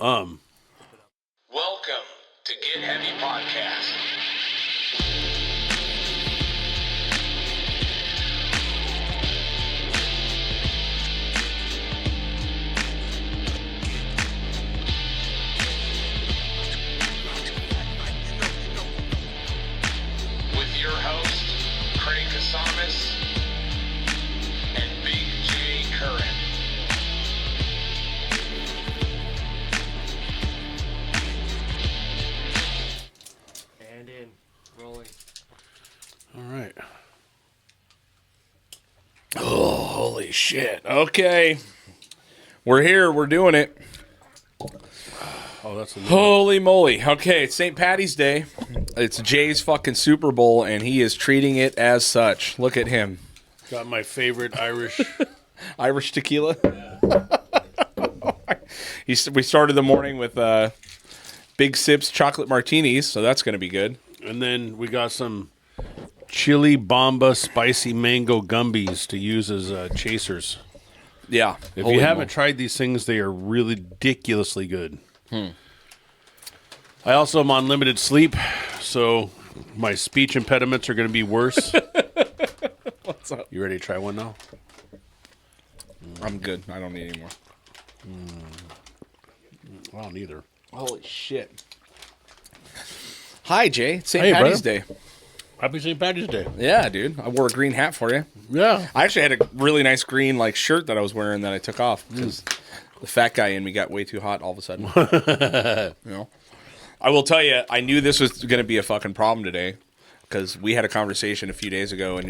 Welcome to Get Heavy Podcast. With your host, Craig Casamas and Big J Curran. And in. Rolling. All right. Oh, holy shit. Okay. We're here. We're doing it. Oh, that's a new Holy moly. Okay, it's St. Patty's Day. It's Jay's fucking Super Bowl, and he is treating it as such. Look at him. Got my favorite Irish. Irish tequila. We started the morning with Big Sips chocolate martinis, so that's going to be good. And then we got some chili bomba spicy mango gumbies to use as chasers. Yeah. If Holy you haven't moly. tried these things, they are really ridiculously good. I also am on limited sleep, so my speech impediments are going to be worse. What's up? You ready to try one now? I'm good. I don't need any more. I don't either. Holy shit. Hi, Jay. It's St. Hey, Patty's brother. Day. Happy St. Patrick's Day. Yeah, dude. I wore a green hat for you. Yeah. I actually had a really nice green shirt that I was wearing that I took off because the fat guy in me got way too hot all of a sudden. I will tell you, I knew this was going to be a fucking problem today because we had a conversation a few days ago, and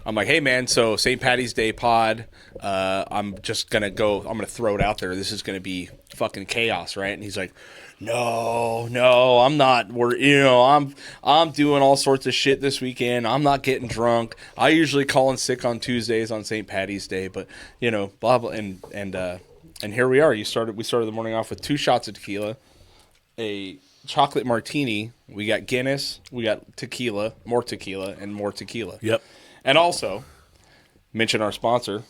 I'm like, hey man, so St. Patty's Day pod, I'm just gonna go. I'm gonna throw it out there. This is gonna be fucking chaos, right? And he's like, no, I'm not. I'm doing all sorts of shit this weekend. I'm not getting drunk. I usually call in sick on Tuesdays on St. Patty's Day, but blah blah. And here we are. We started the morning off with 2 shots of tequila, a chocolate martini. We got Guinness. We got tequila, and more tequila. Yep. And also mention our sponsor.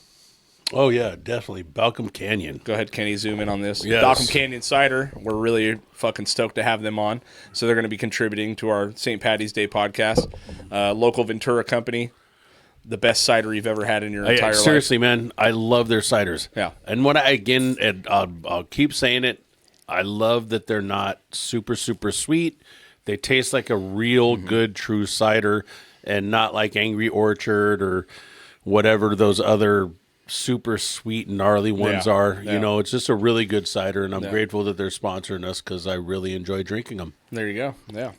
Oh, yeah, definitely. Balcom Canyon. Go ahead, Kenny, zoom in on this. Yes. Balcom Canyon Cider. We're really fucking stoked to have them on. So they're going to be contributing to our St. Patty's Day podcast. Local Ventura company. The best cider you've ever had in your entire life. Seriously, man, I love their ciders. Yeah. And I'll keep saying it, I love that they're not super, super sweet. They taste like a real good, true cider and not like Angry Orchard or whatever those other super sweet, gnarly ones are. Yeah. You know, it's just a really good cider, and I'm grateful that they're sponsoring us because I really enjoy drinking them. There you go. Yeah.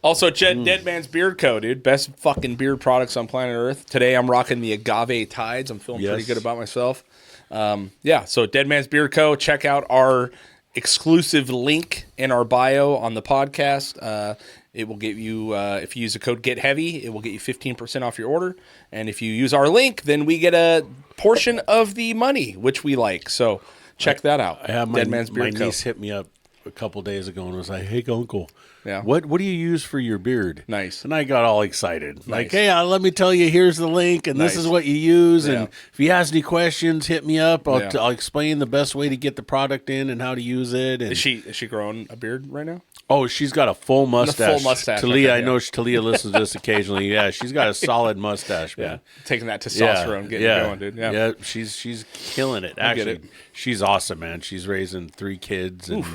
Also, Dead Man's Beard Co., dude. Best fucking beard products on planet Earth. Today, I'm rocking the Agave Tides. I'm feeling pretty good about myself. So Dead Man's Beard Co., check out our exclusive link in our bio on the podcast. It will get you, if you use the code GETHEAVY, it will get you 15% off your order. And if you use our link, then we get a portion of the money, which we like. So check that out. I have Dead Man's Beard my Co. niece hit me up a couple days ago and was like, hey, Uncle. Yeah. What do you use for your beard? Nice. And I got all excited. Like, Nice. hey, let me tell you, here's the link, and this Nice. is what you use. Yeah. And if you has any questions, hit me up. I'll, Yeah. I'll explain the best way to get the product in and how to use it. And Is she growing a beard right now? oh, she's got a full mustache. full mustache, Talia, okay, I know yeah. Talia listens to this occasionally. Yeah, she's got a solid mustache, man. Taking that testosterone, getting it going, dude. Yeah, she's killing it. I get Actually, it. she's awesome, man. She's raising 3 kids, and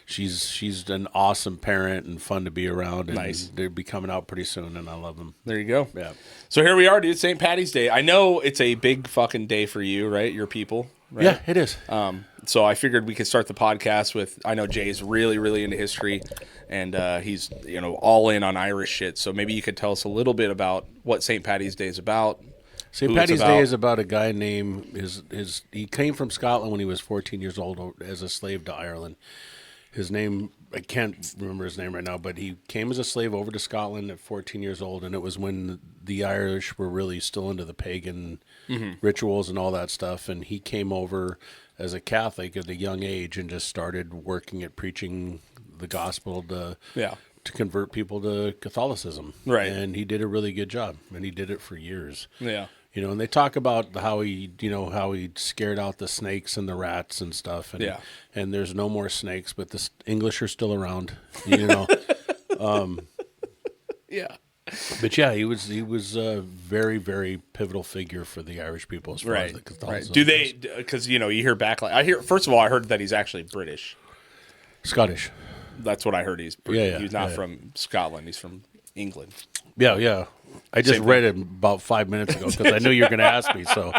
she's an awesome parent and fun to be around. And Nice. They'll be coming out pretty soon, and I love them. There you go. Yeah. So here we are, dude. St. Patty's Day. I know it's a big fucking day for you, right? Your people, right? Yeah, it is. So I figured we could start the podcast with. I know Jay's really, really into history, and he's all in on Irish shit. So maybe you could tell us a little bit about what St. Patty's Day is about. St. who it's Patty's about. Day is about a guy named he came from Scotland when he was 14 years old as a slave to Ireland. His name, I can't remember his name right now, but he came as a slave over to Scotland at 14 years old, and it was when the Irish were really still into the pagan rituals and all that stuff, and he came over as a Catholic at a young age and just started working at preaching the gospel to convert people to Catholicism. Right. And he did a really good job, and he did it for years. Yeah. You know, and they talk about how he scared out the snakes and the rats and stuff. And, Yeah. and there's no more snakes, but the English are still around, you know. Yeah. But yeah, he was a very, very pivotal figure for the Irish people as far as the Catholicism. Do they? Because you hear backlash. First of all, I heard that he's actually British. Scottish. That's what I heard. He's he's not yeah. from Scotland. He's from England. Yeah. I just read it about 5 minutes ago because I knew you were going to ask me. So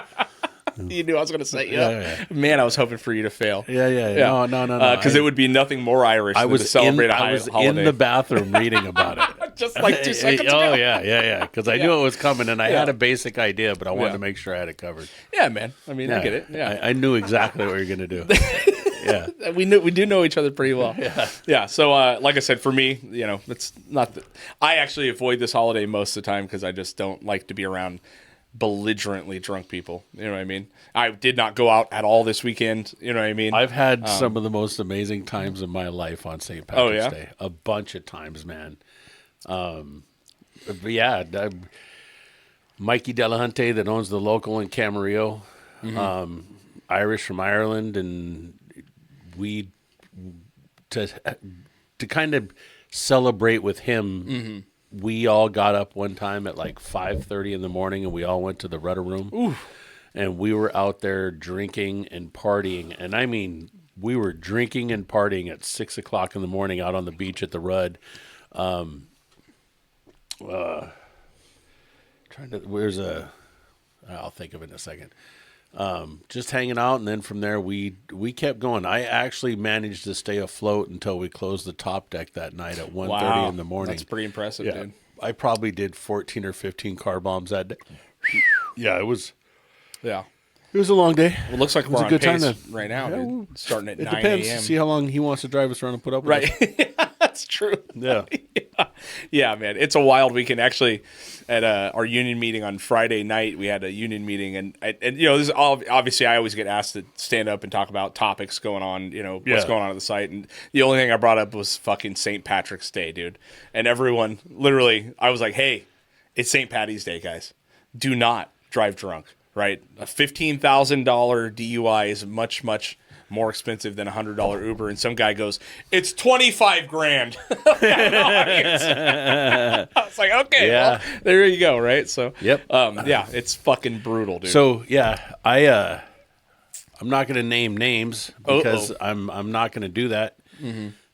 You knew I was going to say, yeah. Man, I was hoping for you to fail. Yeah. No. Because it would be nothing more Irish than to celebrate a holiday. I was in the bathroom reading about it. Just like 2 seconds ago. Oh, yeah. Because I knew it was coming, and I had a basic idea, but I wanted to make sure I had it covered. Yeah, man. I mean, I get it. Yeah, I knew exactly what you were going to do. Yeah, we do know each other pretty well. Yeah. So, like I said, for me, it's not. I actually avoid this holiday most of the time because I just don't like to be around belligerently drunk people. You know what I mean? I did not go out at all this weekend. You know what I mean? I've had some of the most amazing times of my life on St. Patrick's Day. A bunch of times, man. Mikey Delahunty that owns the local in Camarillo, Irish from Ireland, and we to kind of celebrate with him. We all got up one time at like 5:30 in the morning, and we all went to the Rudder Room. Oof. And we were out there drinking and partying. And I mean, we were drinking and partying at 6 o'clock in the morning out on the beach at the Rudd. I'll think of it in a second. Just hanging out, and then from there we kept going. I actually managed to stay afloat until we closed the top deck that night at 1:30 in the morning. That's pretty impressive, dude. I probably did 14 or 15 car bombs that day. Yeah, it was. Yeah, it was a long day. Well, it looks like we're on pace right now, dude. Starting at 9 a.m. It depends. See how long he wants to drive us around and put up with right. That's true. Yeah. Yeah, man. It's a wild weekend. Actually, at our union meeting on Friday night, we had a union meeting, and this is obviously I always get asked to stand up and talk about topics going on, what's going on at the site, and the only thing I brought up was fucking St. Patrick's Day, dude. And everyone, literally, I was like, hey, it's St. Patty's Day, guys. Do not drive drunk, right? A $15,000 DUI is much, much more expensive than $100 Uber, and some guy goes, "It's $25,000." I was like, okay, well, there you go, right? So, it's fucking brutal, dude. So, I'm not going to name names because I'm not going to do that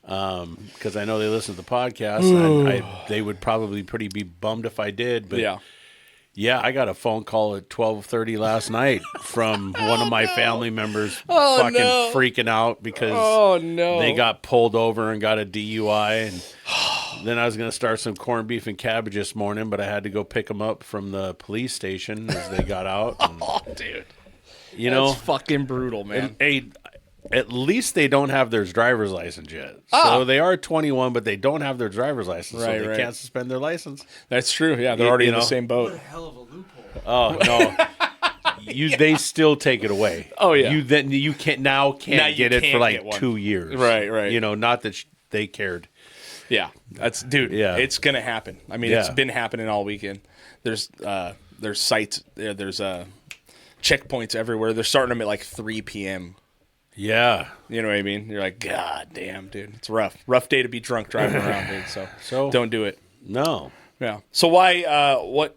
because I know they listen to the podcast, and they would probably be bummed if I did, but yeah, I got a phone call at 12:30 last night from one of my family members freaking out because they got pulled over and got a DUI. And then I was going to start some corned beef and cabbage this morning, but I had to go pick them up from the police station as they got out. And, dude. That's fucking brutal, man. At least they don't have their driver's license yet. So they are 21, but they don't have their driver's license, so they can't suspend their license. That's true. Yeah, they're already in the same boat. What a hell of a loophole. Oh no, they still take it away. Oh yeah, you can't get it for like 2 years. Right. Not that they cared. Yeah, it's gonna happen. I mean, it's been happening all weekend. There's sites, there's checkpoints everywhere. They're starting them at like 3 p.m. Yeah. You know what I mean? You're like, God damn, dude. It's rough. Rough day to be drunk driving around, dude. So don't do it. No. Yeah. So why are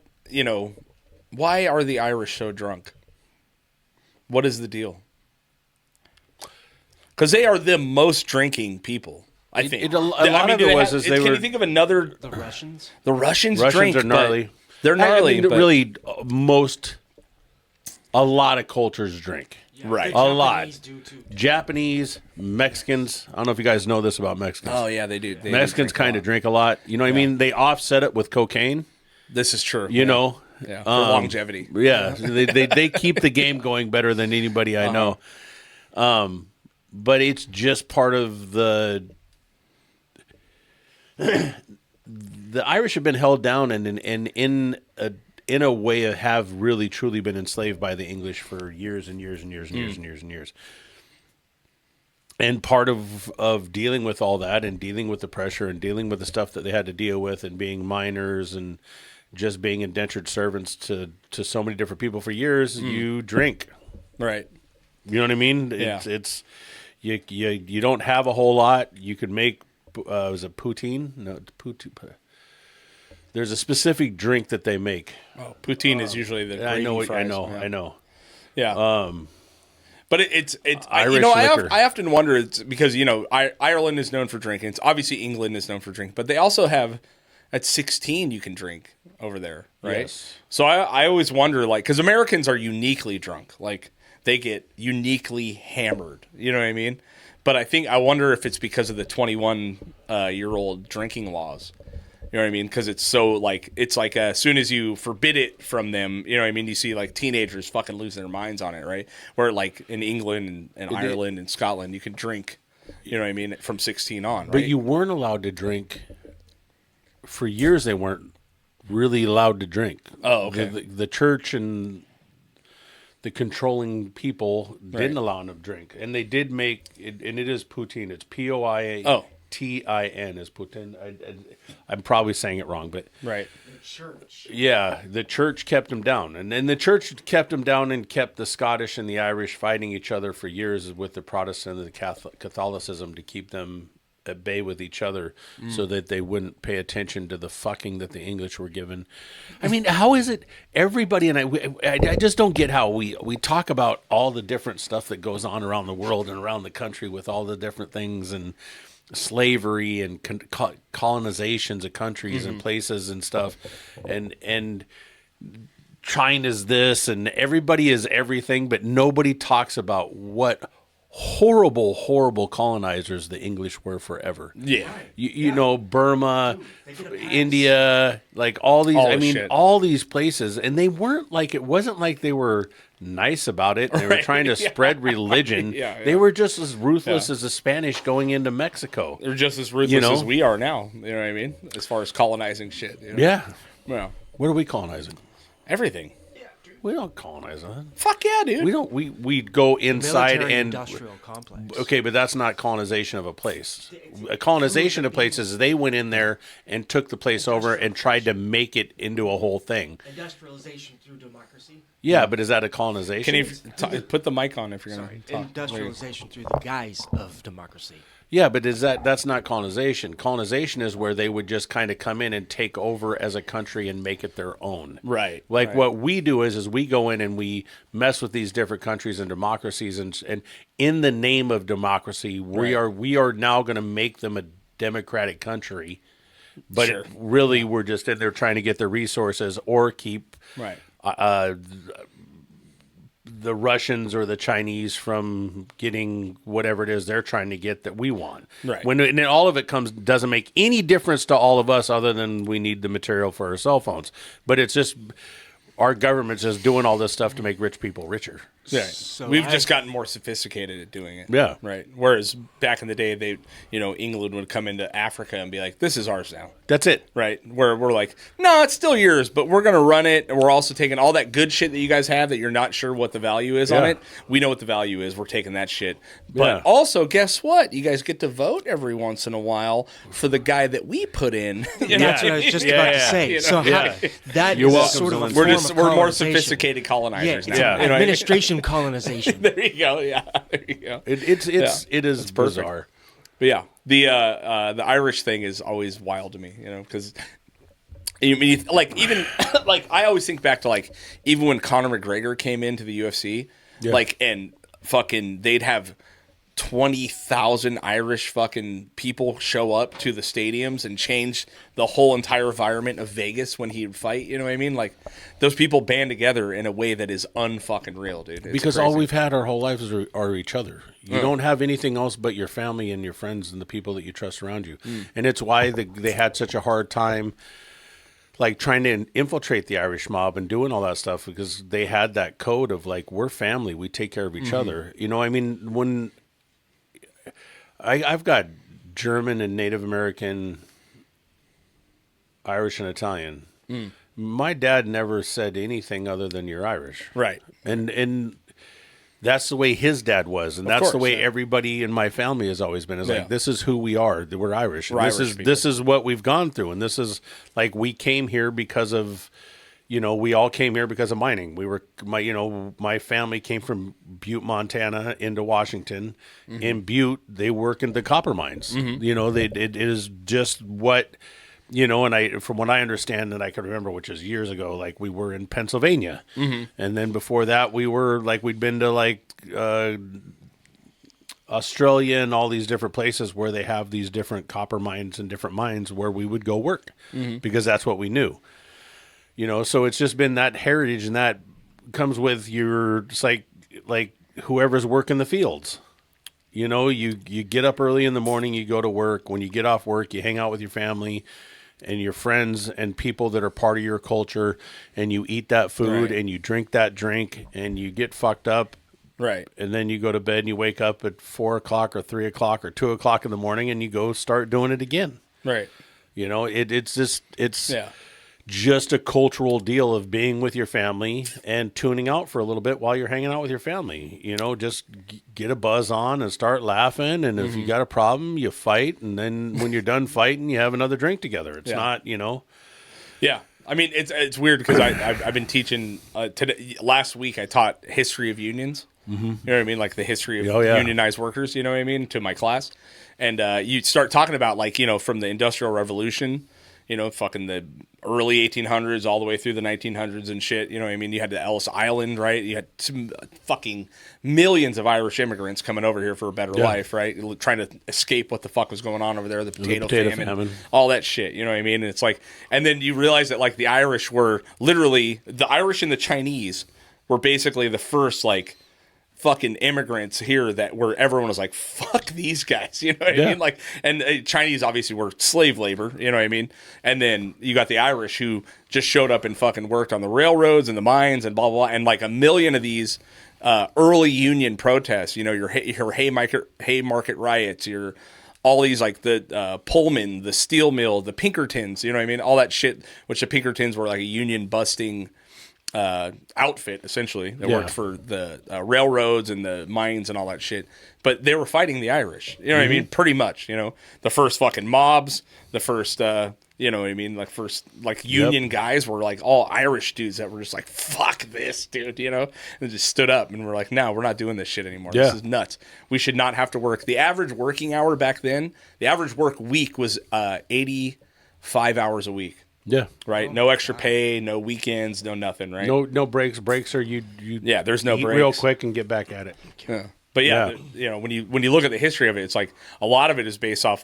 the Irish so drunk? What is the deal? Because they are the most drinking people, I think. Can you think of another? The Russians? The Russians drink. Russians are gnarly. They're gnarly. A lot of cultures drink. Yeah, right. A lot. Do too. Japanese, Mexicans. I don't know if you guys know this about Mexicans. Oh, yeah, they do. Mexicans kind of drink a lot. You know what I mean? They offset it with cocaine. This is true. You know? Yeah, for longevity. Yeah. they keep the game going better than anybody I know. But it's just part of the Irish have been held down and in a way have really truly been enslaved by the English for years and years and years and years and years and years. And part of dealing with all that and dealing with the pressure and dealing with the stuff that they had to deal with and being miners and just being indentured servants to so many different people for years, you drink. Right. You know what I mean? Yeah. It's you don't have a whole lot. You could make was it poutine? No, poutine. There's a specific drink that they make. Oh, poutine is usually the gravy fries. I know. Yeah. But it's Irish liquor. I often wonder, it's because, Ireland is known for drinking. It's obviously England is known for drinking, but they also have at 16 you can drink over there, right? Yes. So I always wonder, like, because Americans are uniquely drunk, like they get uniquely hammered. You know what I mean? But I wonder if it's because of the 21-year-old drinking laws. You know what I mean? Because it's so, like, as soon as you forbid it from them, you know what I mean? You see, like, teenagers fucking losing their minds on it, right? Where, like, in England and Ireland and Scotland, you can drink, you know what I mean, from 16 on, right? But you weren't allowed to drink. For years, they weren't really allowed to drink. Oh, okay. The church and the controlling people didn't allow them to drink. And they did make, and it is poutine. It's Poiatin. Oh. T-I-N is poutine. I'm probably saying it wrong, but Right. Church. yeah, the church kept them down, and then the church kept them down and kept the Scottish and the Irish fighting each other for years with the Protestant and the Catholicism to keep them at bay with each other, so that they wouldn't pay attention to the fucking that the English were given. I mean, how is it everybody, and I just don't get how we talk about all the different stuff that goes on around the world and around the country with all the different things and slavery and colonizations of countries and places and stuff, and China's this and everybody is everything, but nobody talks about what horrible colonizers the English were forever. Yeah. You know, Burma, India, like all these, shit. all these places, and they weren't like, it wasn't like they were nice about it. They were trying to spread religion. They were just as ruthless as the Spanish going into Mexico. They're just as ruthless as we are now. You know what I mean? As far as colonizing shit. You know? Yeah. Well, What are we colonizing? everything. We don't colonize that. Fuck yeah, dude. We don't. We go inside Military and industrial complex. okay, but that's not colonization of a place. A colonization of places, they went in there and took the place over and tried to make it into a whole thing. Industrialization through democracy. Yeah, but is that a colonization? Can you put the mic on if you're going to talk? Industrialization through the guise of democracy. Yeah, but that's not colonization. Colonization is where they would just kind of come in and take over as a country and make it their own. Right. Like right. what we do is we go in and we mess with these different countries and democracies, and in the name of democracy, we are now going to make them a democratic country. But Sure. really, we're just in there trying to get the resources or keep Right. The Russians or the Chinese from getting whatever it is they're trying to get that we want. Right. And then all of it doesn't make any difference to all of us other than we need the material for our cell phones. But it's just our government's just doing all this stuff to make rich people richer. Yeah. So We've just gotten more sophisticated at doing it. Yeah. Right. Whereas back in the day, England would come into Africa and be like, this is ours now. That's it. Right. Where we're like, no, it's still yours, but we're going to run it. And we're also taking all that good shit that you guys have that you're not sure what the value is on Yeah. it. We know what the value is. We're taking that shit. But Yeah. also, guess what? You guys get to vote every once in a while for the guy that we put in. That's what I was just about to say. You know? So Yeah. that You're is welcome, sort of a Zelensky. form We're more colonization. sophisticated colonizers Yeah, now. Yeah. You know what I mean? Administration colonization. There you go. Yeah. There you go. It is perfect. bizarre. But yeah, the Irish thing is always wild to me, because even like I always think back to like even when Conor McGregor came into the UFC, like and fucking they'd have 20,000 Irish fucking people show up to the stadiums and change the whole entire environment of Vegas when he'd fight. You know what I mean? Like those people band together in a way that is unfucking real, dude. It's Because crazy. all we've had our whole lives are each other. You don't have anything else but your family and your friends and the people that you trust around you. And it's why they had such a hard time like trying to infiltrate the Irish mob and doing all that stuff, because they had that code of like, we're family, we take care of each other. You know, I mean, when I've got German and Native American, Irish and Italian. My dad never said anything other than you're Irish. Right. And that's the way his dad was, and that's course, the way yeah. everybody in my family has always been. Is Yeah. like, this is who we are. We're Irish. We're Irish This is what we've gone through, and this is like we came here because of, we all came here because of mining. My family came from Butte, Montana, into Washington. Mm-hmm. In Butte, they work in the copper mines. It is just what. And from what I understand and I can remember, which is years ago, like we were in Pennsylvania. Mm-hmm. And then before that, we were like, we'd been to like Australia and all these different places where they have these different copper mines and different mines where we would go work because that's what we knew. So it's just been that heritage, and that comes with it's like whoever's working the fields. You get up early in the morning, you go to work. When you get off work, you hang out with your family and your friends and people that are part of your culture, and you eat that food and you drink that drink and you get fucked up. Right. And then you go to bed and you wake up at 4 o'clock or 3 o'clock or 2 o'clock in the morning and you go start doing it again. Right. It's just a cultural deal of being with your family and tuning out for a little bit while you're hanging out with your family. Just get a buzz on and start laughing. And if you got a problem, you fight. And then when you're done fighting, you have another drink together. It's not. Yeah. I mean, it's weird because I've been teaching today. Last week, I taught history of unions. Mm-hmm. You know what I mean? Like the history of unionized workers, you know what I mean? To my class. And you start talking about from the Industrial Revolution, fucking the early 1800s all the way through the 1900s and shit. You know what I mean? You had the Ellis Island, right? You had some fucking millions of Irish immigrants coming over here for a better life, right? Trying to escape what the fuck was going on over there, the potato famine, all that shit. You know what I mean? And it's like, and then you realize that the Irish were literally, the Irish and the Chinese were basically the first fucking immigrants here where everyone was like, fuck these guys, you know what I mean? And Chinese obviously were slave labor, you know what I mean? And then you got the Irish who just showed up and fucking worked on the railroads and the mines and blah, blah, blah. And a million of these early union protests, your Haymarket riots, your all these the Pullman, the steel mill, the Pinkertons, you know what I mean? All that shit, which the Pinkertons were a union busting outfit essentially that worked for the railroads and the mines and all that shit, but they were fighting the Irish, you know what I mean? Pretty much, the first fucking mobs, the first you know what I mean, first union guys were all Irish dudes that were just fuck this dude, and just stood up and were no, we're not doing this shit anymore. This is nuts. We should not have to work. The average working hour back then, the average work week was 85 hours a week. Yeah. Right. No extra pay, no weekends, no nothing. Right. No breaks. Breaks are you. Yeah. There's no eat breaks. Real quick and get back at it. Yeah. But when you look at the history of it, it's a lot of it is based off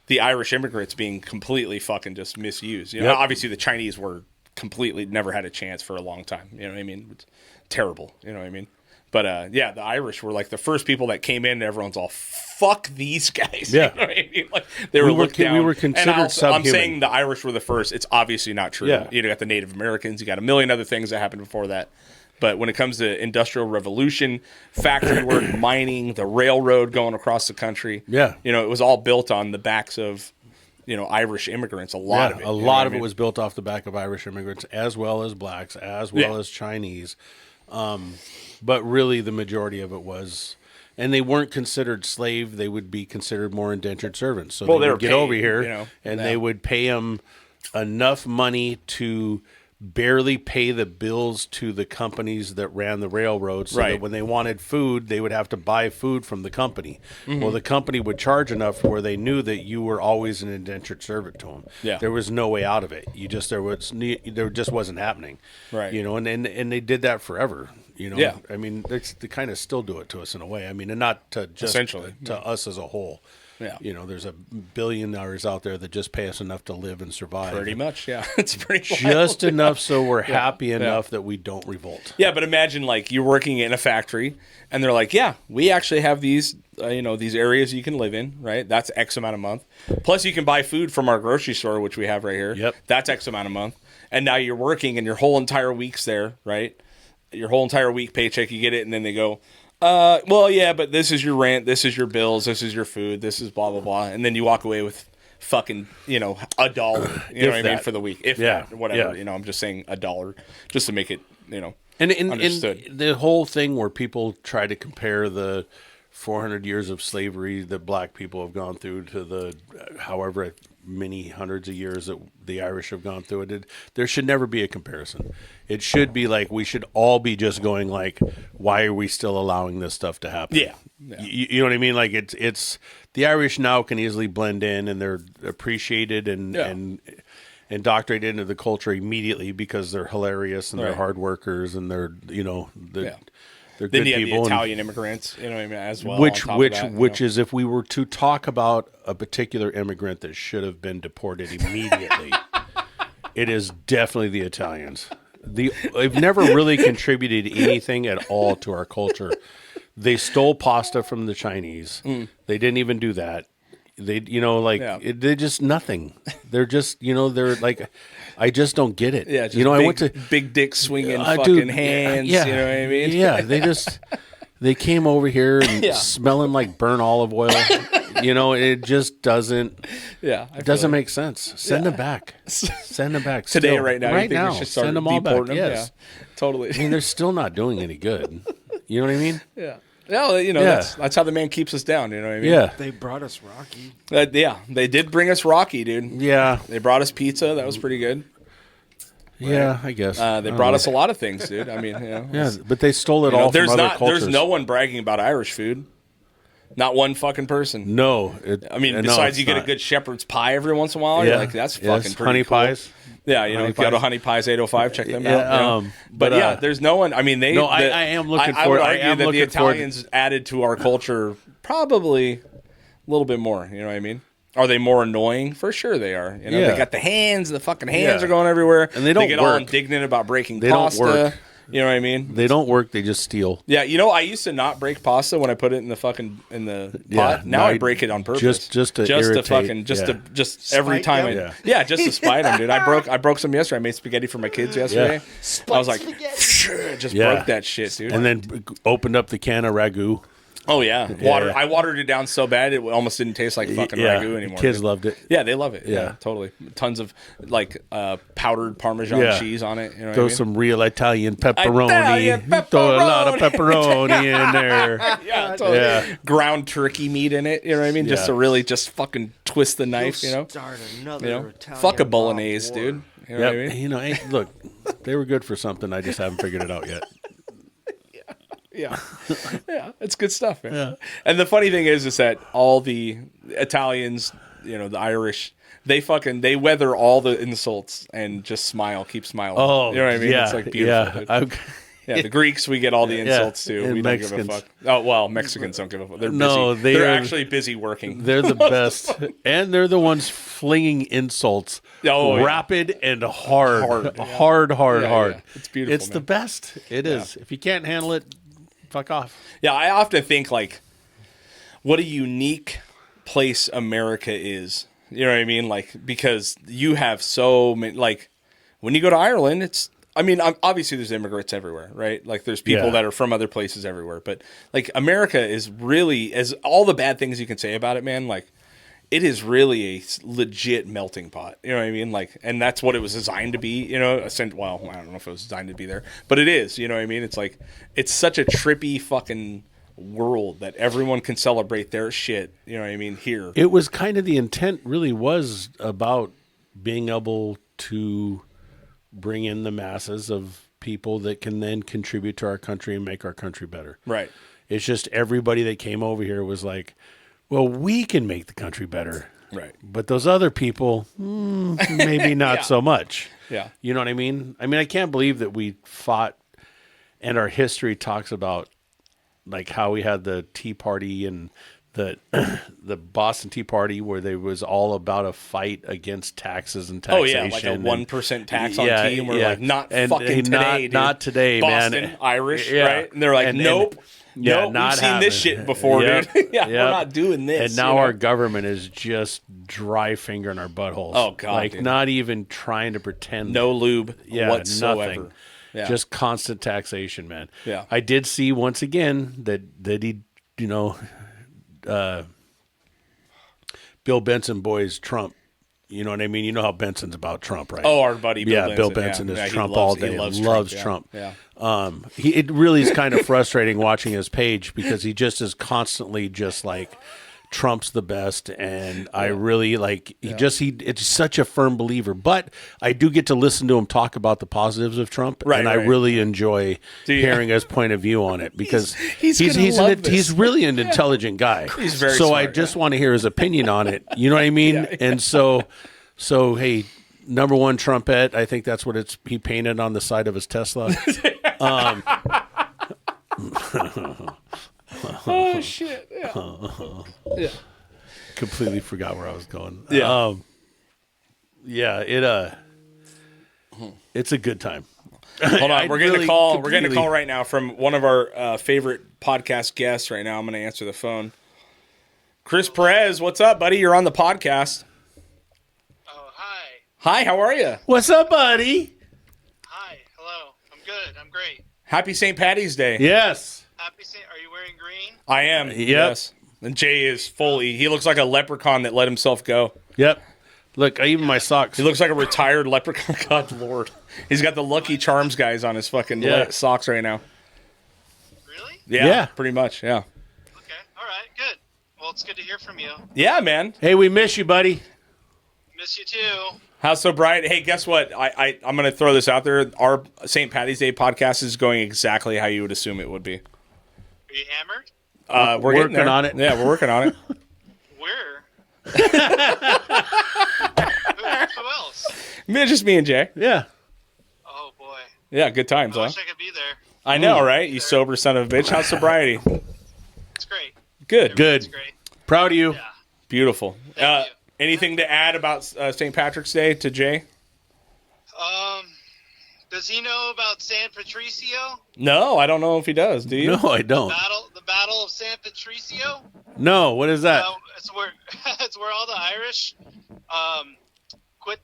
the Irish immigrants being completely fucking just misused. Obviously the Chinese were completely never had a chance for a long time. You know what I mean? It's terrible. You know what I mean? But the Irish were the first people that came in and everyone's all, fuck these guys. Yeah. You know what I mean? They were looked down. We were considered subhuman. I'm saying the Irish were the first. It's obviously not true. Yeah. You got the Native Americans. You got a million other things that happened before that. But when it comes to Industrial Revolution, factory work, mining, the railroad going across the country, it was all built on the backs of, Irish immigrants. A lot of it. A lot of it was built off the back of Irish immigrants, as well as blacks, as well as Chinese. But really, the majority of it was, and they weren't considered slave. They would be considered more indentured servants. So they would get over here, and they would pay them enough money to barely pay the bills to the companies that ran the railroads. So that when they wanted food, they would have to buy food from the company. Mm-hmm. Well, the company would charge enough where they knew that you were always an indentured servant to them. Yeah. There was no way out of it. There just wasn't happening. Right. And they did that forever. Yeah. I mean, they kind of still do it to us in a way. I mean, and not to just essentially to us as a whole. Yeah. There's a billionaires out there that just pay us enough to live and survive. Pretty much, yeah. It's pretty just enough so we're happy enough that we don't revolt. Yeah, but imagine you're working in a factory and they're like, yeah, we actually have these these areas you can live in, right? That's X amount a month. Plus you can buy food from our grocery store, which we have right here. Yep. That's X amount a month. And now you're working and your whole entire week's there, right? Your whole entire week paycheck, you get it, and then they go, well, yeah, but this is your rent, this is your bills, this is your food, this is blah, blah, blah. And then you walk away with fucking, $1, you know what I mean, for the week. If that, whatever, I'm just saying $1 just to make it, And understood. And the whole thing where people try to compare the 400 years of slavery that black people have gone through to the however many hundreds of years that the Irish have gone through it, there should never be a comparison. It should be like we should all be just going like, why are we still allowing this stuff to happen? Yeah. You know what I mean? Like it's the Irish now can easily blend in and they're appreciated and indoctrinated into the culture immediately because they're hilarious and they're hard workers and they're they're Then good you have people. the Italian immigrants, you know what I mean, as well. Which is if we were to talk about a particular immigrant that should have been deported immediately, it is definitely the Italians. They've never really contributed anything at all to our culture. They stole pasta from the Chinese. They didn't even do that. They, they're just nothing. They're just, they're like, I just don't get it. Yeah, just I went to big dick swinging fucking hands. Yeah, you know what I mean? Yeah, they came over here and smelling like burnt olive oil. It just doesn't. Yeah, it doesn't make sense. Send them back. Send them back today, still. right now. Right you think now, we should start send them all back. deporting them? Yes, Yeah, totally. I mean, they're still not doing any good. You know what I mean? Yeah. Well, that's how the man keeps us down. You know what I mean? Yeah. They brought us Rocky. They did bring us Rocky, dude. Yeah. They brought us pizza. That was pretty good. Yeah, I guess. They brought us a lot of things, dude. I mean, Yeah, but they stole it all from other cultures. There's no one bragging about Irish food. Not one fucking person. No. Besides you get a good shepherd's pie every once in a while, you're like, that's fucking pretty honey cool. pies. Yeah, go to Honey Pies 805, check them out. But yeah, there's no one. I mean, I am looking I for. would I argue am that the looking for. Italians added to our culture probably a little bit more. You know what I mean? Are they more annoying? For sure they are. They got the hands. The fucking hands are going everywhere, and they don't get work. all indignant about breaking They pasta. don't work. You know what I mean? They don't work. They just steal. Yeah, I used to not break pasta when I put it in the pot. Now I break it on purpose. Just to irritate. Every Spite time. them? Just to spite them, dude. I broke some yesterday. I made spaghetti for my kids yesterday. I was like, broke that shit, dude. And then opened up the can of ragu. Oh yeah, I watered it down so bad it almost didn't taste like fucking ragu anymore. Kids loved it. Yeah, they love it. Yeah, totally. Tons of powdered Parmesan cheese on it. You know Throw some real Italian pepperoni. Throw a lot of pepperoni in there. Yeah, totally. Yeah. Ground turkey meat in it. You know what I mean? Just to really just fucking twist the knife. Start another Italian fuck a bolognese, dude. You know what I mean? Look, they were good for something. I just haven't figured it out yet. Yeah, it's good stuff, man. Yeah. And the funny thing is that all the Italians, the Irish, they weather all the insults and just keep smiling. Oh, you know what I mean? Yeah, it's like beautiful. Yeah, the Greeks, we get all the insults too. And we Mexicans. don't give a fuck. Oh well, Mexicans don't give a fuck. They're busy. They're actually busy working. They're the best, and they're the ones flinging insults. Rapid and hard. Yeah. It's beautiful. It's the best. It is. If you can't handle it, fuck off. Yeah, I often think like, what a unique place America is. You know what I mean? Like, because you have so many. Like, when you go to Ireland, obviously there's immigrants everywhere, right? Like, there's people that are from other places everywhere. But like, America is really, as all the bad things you can say about it, man. Like, it is really a legit melting pot. You know what I mean? Like, and that's what it was designed to be, well, I don't know if it was designed to be there, but it is, you know what I mean? It's like, it's such a trippy fucking world that everyone can celebrate their shit, you know what I mean, here. It was kind of the intent really was about being able to bring in the masses of people that can then contribute to our country and make our country better. Right. It's just everybody that came over here was like, well, we can make the country better. Right. But those other people, maybe not so much. Yeah. You know what I mean? I can't believe that we fought, and our history talks about like how we had the Tea Party and the Boston Tea Party, where there was all about a fight against taxes and taxation. Oh yeah, like a 1% tax on tea, and we're like, not today, Boston, man. Irish, right? And they're like, nope. Yeah, nope, we've seen this shit before, dude. We're not doing this. And now our government is just dry fingering our buttholes. Oh god, like dude. Not even trying to pretend. No lube whatsoever. Nothing. Yeah. Just constant taxation, man. Yeah. I did see once again that he, Bill Benson boys Trump, You know what I mean? You know how Benson's about Trump, right? Oh, our buddy Bill Benson. Bill Benson is he Trump loves- all day. He loves, Trump. Yeah. It really is kind of frustrating watching his page because he just is constantly just like Trump's the best, and I really like it's such a firm believer. But I do get to listen to him talk about the positives of Trump, and I really enjoy hearing his point of view on it because he's really an intelligent guy. He's very so smart, I just want to hear his opinion on it. You know what I mean? And so hey, number one trumpet. I think that's what he painted on the side of his Tesla. Oh shit! Yeah. Completely forgot where I was going. Yeah. It's a good time. Hold on, we're getting a call. We're getting a completely- call right now from one of our favorite podcast guests. Right now, I'm going to answer the phone. Chris Perez, what's up, buddy? You're on the podcast. Oh, hi. Hi, how are you? What's up, buddy? Hi. Hello. I'm good. I'm great. Happy St. Patty's Day. Yes. Are you wearing green? I am. Yes. And Jay is fully. He looks like a leprechaun that let himself go. Yep. Look, even my socks. He looks like a retired leprechaun. God Lord. He's got the Lucky Charms guys on his fucking socks right now. Really? Yeah, pretty much. Yeah. Okay. All right. Good. Well, it's good to hear from you. Yeah, man. Hey, we miss you, buddy. Miss you too. How's so bright? Hey, guess what? I'm going to throw this out there. Our St. Patty's Day podcast is going exactly how you would assume it would be. Are you hammered? We're working getting there. on it. Yeah, we're working on it. Where? Who else? Just me and Jay. Yeah. Oh boy. Yeah, good times, I huh? wish I could be there. I know, right? You sober son of a bitch. How's sobriety? It's great. Good. It's great. Proud of you. Yeah. Beautiful. Thank you. Anything to add about St. Patrick's Day to Jay? Does he know about San Patricio? No, I don't know if he does. Do you? No, I don't. The Battle of San Patricio? No, what is that? It's where all the Irish quit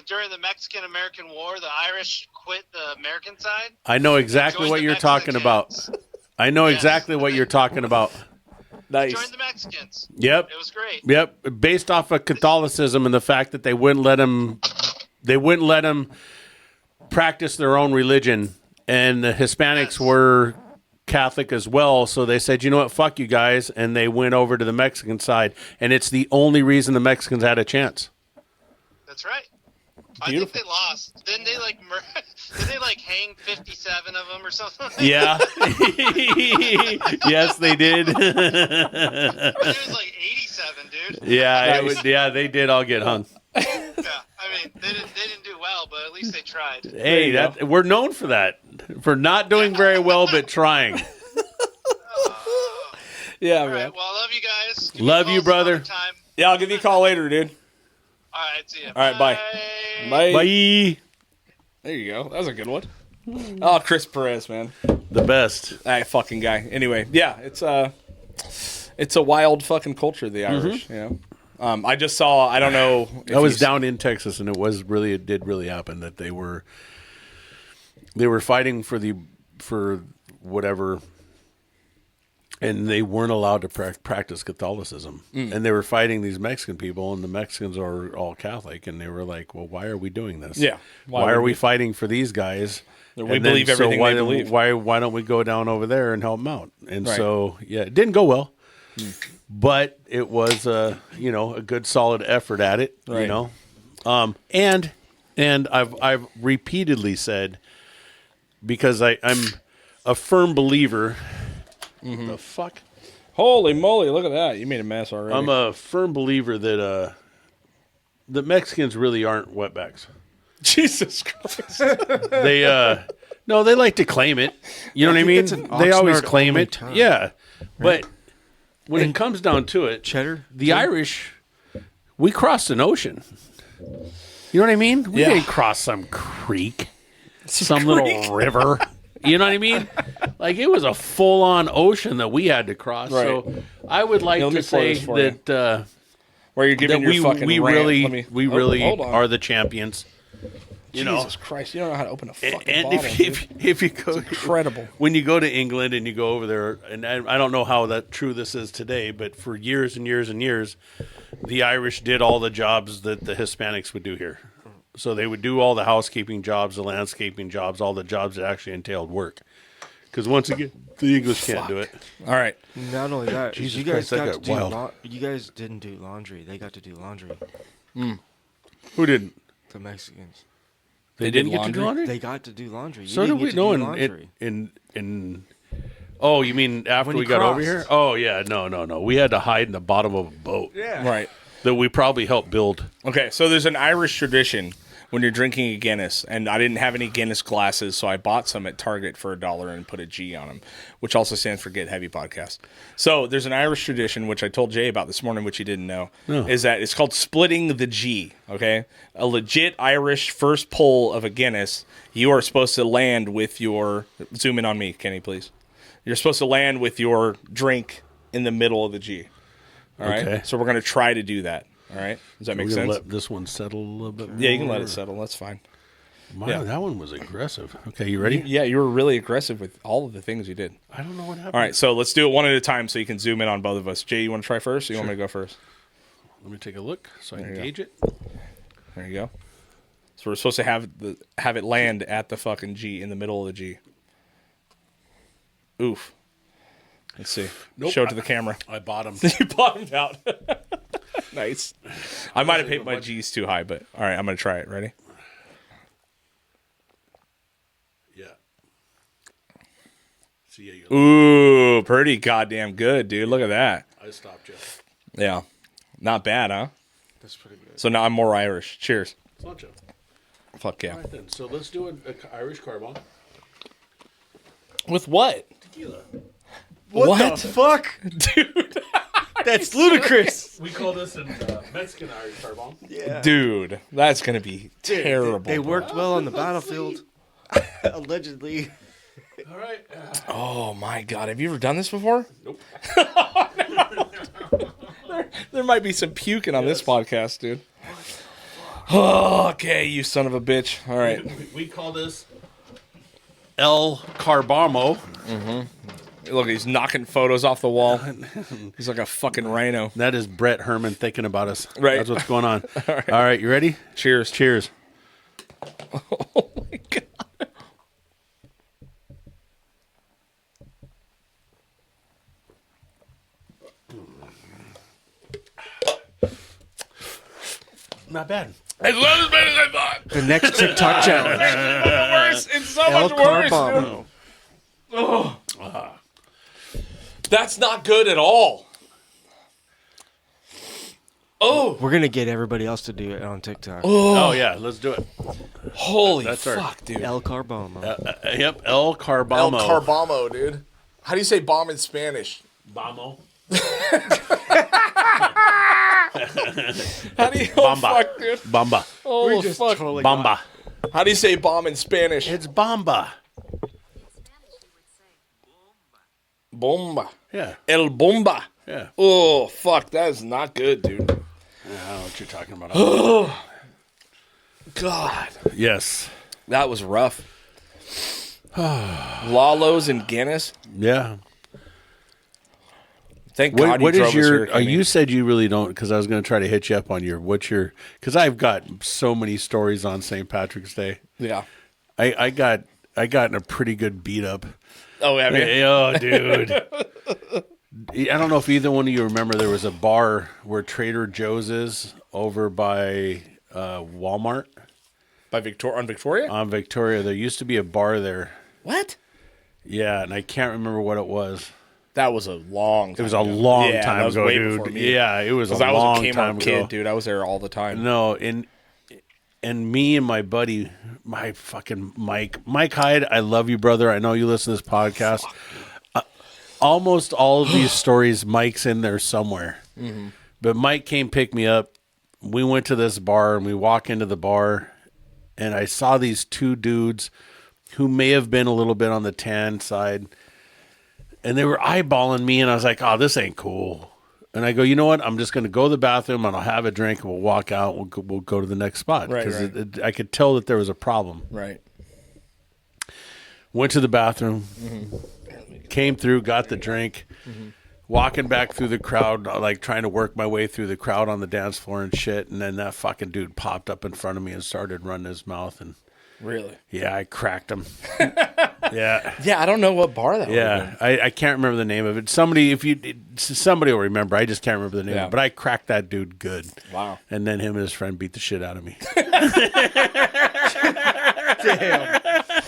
during the Mexican-American War. The Irish quit the American side. I know exactly Joined what the you're talking about. Mexicans. I know Yes. exactly what you're talking about. Nice. Joined the Mexicans. Yep. It was great. Yep. Based off of Catholicism and the fact that they wouldn't let them practice their own religion, and the Hispanics were Catholic as well, so they said, you know what, fuck you guys, and they went over to the Mexican side, and it's the only reason the Mexicans had a chance. That's right. Beautiful. I think they lost. Didn't they hang 57 of them or something? Yeah. Yes, they did. It was like 87, dude. Yeah, they did all get hung. Yeah, I mean, they didn't do well, but at least they tried. Hey, we're known for that, for not doing very well but trying. Yeah, All man. right, well, I love you guys. Give me Love calls you, brother. another time. Yeah, I'll give you a call later, dude. All right, see you. All right, bye. Bye. Bye. There you go. That was a good one. Oh, Chris Perez, man. The best. That fucking guy. Anyway, yeah, it's a wild fucking culture, the Irish. You know, I just saw. I don't know. If I was you- down in Texas, and it did really happen that they were fighting for whatever, and they weren't allowed to practice Catholicism, and they were fighting these Mexican people, and the Mexicans are all Catholic, and they were like, "Well, why are we doing this? Yeah. why are we fighting for these guys? We And believe everything why they believe." Why don't we go down over there and help them out? And Right. so it didn't go well. But it was a good solid effort at it, Right. and I've repeatedly said, because I'm a firm believer. The fuck, Holy moly! Look at that. You made a mess already. I'm a firm believer that the Mexicans really aren't wetbacks. Jesus Christ. They no, they like to claim it. You know what I mean? think that's an They always Oxnard claim only it. term. Yeah, but when it comes down to it, Cheddar? the Irish, we crossed an ocean. You know what I mean? We didn't cross some creek, some little river. You know what I mean? Like, it was a full-on ocean that we had to cross. Right. So I would like Let me to pour say this for you. that Where you're giving that your fucking we rant. really Let me- we Oh, really hold on. are the champions. You know, Jesus Christ! You don't know how to open a fucking and bottle. if you go incredible. when you go to England and you go over there, and I don't know how true this is today, but for years and years and years, the Irish did all the jobs that the Hispanics would do here. So they would do all the housekeeping jobs, the landscaping jobs, all the jobs that actually entailed work. Because once again, the English can't do it. All right. Not only that, Jesus you guys Christ, that got to got do wild. you guys didn't do laundry. They got to do laundry. Who didn't? The Mexicans. They did didn't get to do laundry? They got to do laundry. You So didn't did we? get to No, do laundry. in Oh, you mean after When we you got over crossed. here? Oh, yeah. No. We had to hide in the bottom of a boat Right. that we probably helped build. Okay, so there's an Irish tradition when you're drinking a Guinness, and I didn't have any Guinness glasses, so I bought some at Target for $1 and put a G on them, which also stands for Get Heavy Podcast. So there's an Irish tradition, which I told Jay about this morning, which he didn't know, is that it's called splitting the G, okay? A legit Irish first pull of a Guinness, you are supposed to land with your... Zoom in on me, Kenny, please. You're supposed to land with your drink in the middle of the G. All right? Okay. So we're going to try to do that. All right? Does that make We're going sense? to let this one settle a little bit more. Yeah, you can let it settle. That's fine. Wow, yeah. that one was aggressive. Okay, you ready? Yeah, you were really aggressive with all of the things you did. I don't know what happened. All right, so let's do it one at a time so you can zoom in on both of us. Jay, you want to try first or you want me to go first? Let me take a look so I can you go. gauge it. There you go. So we're supposed to have it land at the fucking G, in the middle of the G. Oof. Let's see. Nope. Show it to the camera. I bottomed. You bottomed out. Nice. I might have hit my G's too high, but all right, I'm going to try it. Ready? Yeah. See ya, you. Ooh, pretty goddamn good, dude. Look at that. I stopped you. Yeah. Not bad, huh? That's pretty good. So now I'm more Irish. Cheers. Sláinte. Fuck yeah. All right, then. So let's do an Irish carbon. With what? Tequila. What the fuck? Dude. That's ludicrous. We call this a Mexican Irish carbon. Yeah. Dude, that's going to be terrible. They worked well on the battlefield. Allegedly. All right. Oh my God. Have you ever done this before? Nope. There might be some puking on this podcast, dude. Oh, okay, you son of a bitch. All right. We call this El Carbamo. Look, he's knocking photos off the wall. He's like a fucking rhino. That is Brett Herman thinking about us. Right. That's what's going on. All right, you ready? Cheers. Cheers. Oh my God. Not bad. It's not as bad as I thought. The next TikTok challenge. Worse. It's so El much worse. Carbamo. That's not good at all. Oh, We're gonna get everybody else to do it on TikTok. Oh, yeah, let's do it. holy That's our- fuck, dude. El Carbamo. Yep, El Carbamo. El Carbamo, dude. How do you say bomb in Spanish? Bamo. How do you? Oh, Bamba. fuck, dude. Bamba. Oh, fuck. Bamba. How do you say bomb in Spanish? It's Bamba. Bomba. Yeah, El bomba. yeah. Oh, fuck. That is not good, dude. I don't know what you're talking about. God. Yes. That was rough. Lalo's and Guinness. Yeah. Thank God What you is drove us here, your? Kenny. You said you really don't, because I was going to try to hit you up on your. What's your? Because I've got so many stories on St. Patrick's Day. Yeah. I got in a pretty good beat up. Oh, have you? Oh, dude. I don't know if either one of you remember, there was a bar where Trader Joe's is over by Walmart On Victoria? on Victoria. There used to be a bar there. What? Yeah, and I can't remember what it was. That was a long time It was a ago. long Yeah, time that was ago, way before dude. me. Yeah, it was a Because I was long a Kmart time kid, ago. dude. I was there all the time. No, and me and my buddy, my fucking Mike Hyde, I love you, brother. I know you listen to this podcast. Almost all of these stories, Mike's in there somewhere. Mm-hmm. But Mike came pick me up. We went to this bar, and we walk into the bar, and I saw these two dudes who may have been a little bit on the tan side, and they were eyeballing me, and I was like, oh, this ain't cool. And I go, you know what? I'm just going to go to the bathroom, and I'll have a drink, and we'll walk out. We'll go to the next spot. Right, Because I could tell that there was a problem. Right. Went to the bathroom, came through, got the drink. walking back through the crowd, like trying to work my way through the crowd on the dance floor and shit. And then that fucking dude popped up in front of me and started running his mouth. And Really? yeah, I cracked him. Yeah. Yeah, I don't know what bar that was. Yeah, I can't remember the name of it. Somebody will remember. I just can't remember the name. Yeah. Of it. But I cracked that dude good. Wow. And then him and his friend beat the shit out of me. Damn.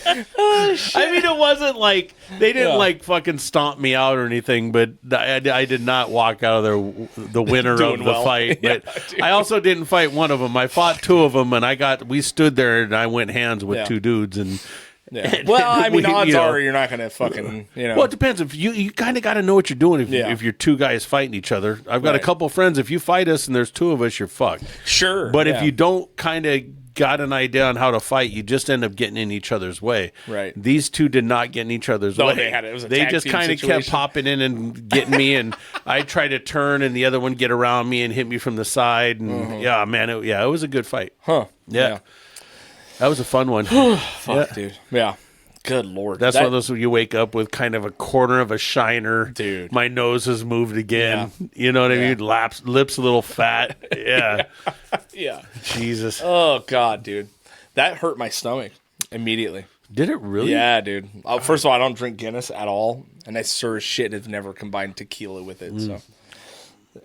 I mean, it wasn't like they didn't like fucking stomp me out or anything, but I did not walk out of there the winner of Doing the well. fight. Yeah, But dude. I also didn't fight one of them. I fought two of them, and we stood there and I went hands with Yeah. two dudes and. Yeah. Well, I mean, We- odds you know. are you're not going to fucking, Well, it depends. If you kind of got to know what you're doing if you're two guys fighting each other. I've got Right. a couple friends. If you fight us and there's two of us, you're fucked. Sure. But yeah. if you don't kind of got an idea on how to fight, you just end up getting in each other's way. Right. These two did not get in each other's No, way. it was a They tag just team kind of kept situation. popping in and getting me, and I tried to turn, and the other one get around me and hit me from the side. And yeah, man, it was a good fight. Huh. Yeah. That was a fun one. Fuck, dude. Yeah. Good Lord. That's That- one of those where you wake up with kind of a corner of a shiner. Dude. My nose has moved again. You know what I mean? Lips a little fat. Yeah. Yeah. Jesus. Oh, God, dude. That hurt my stomach immediately. Did it really? Yeah, dude. First of all, I don't drink Guinness at all, and I sure as shit have never combined tequila with it. So,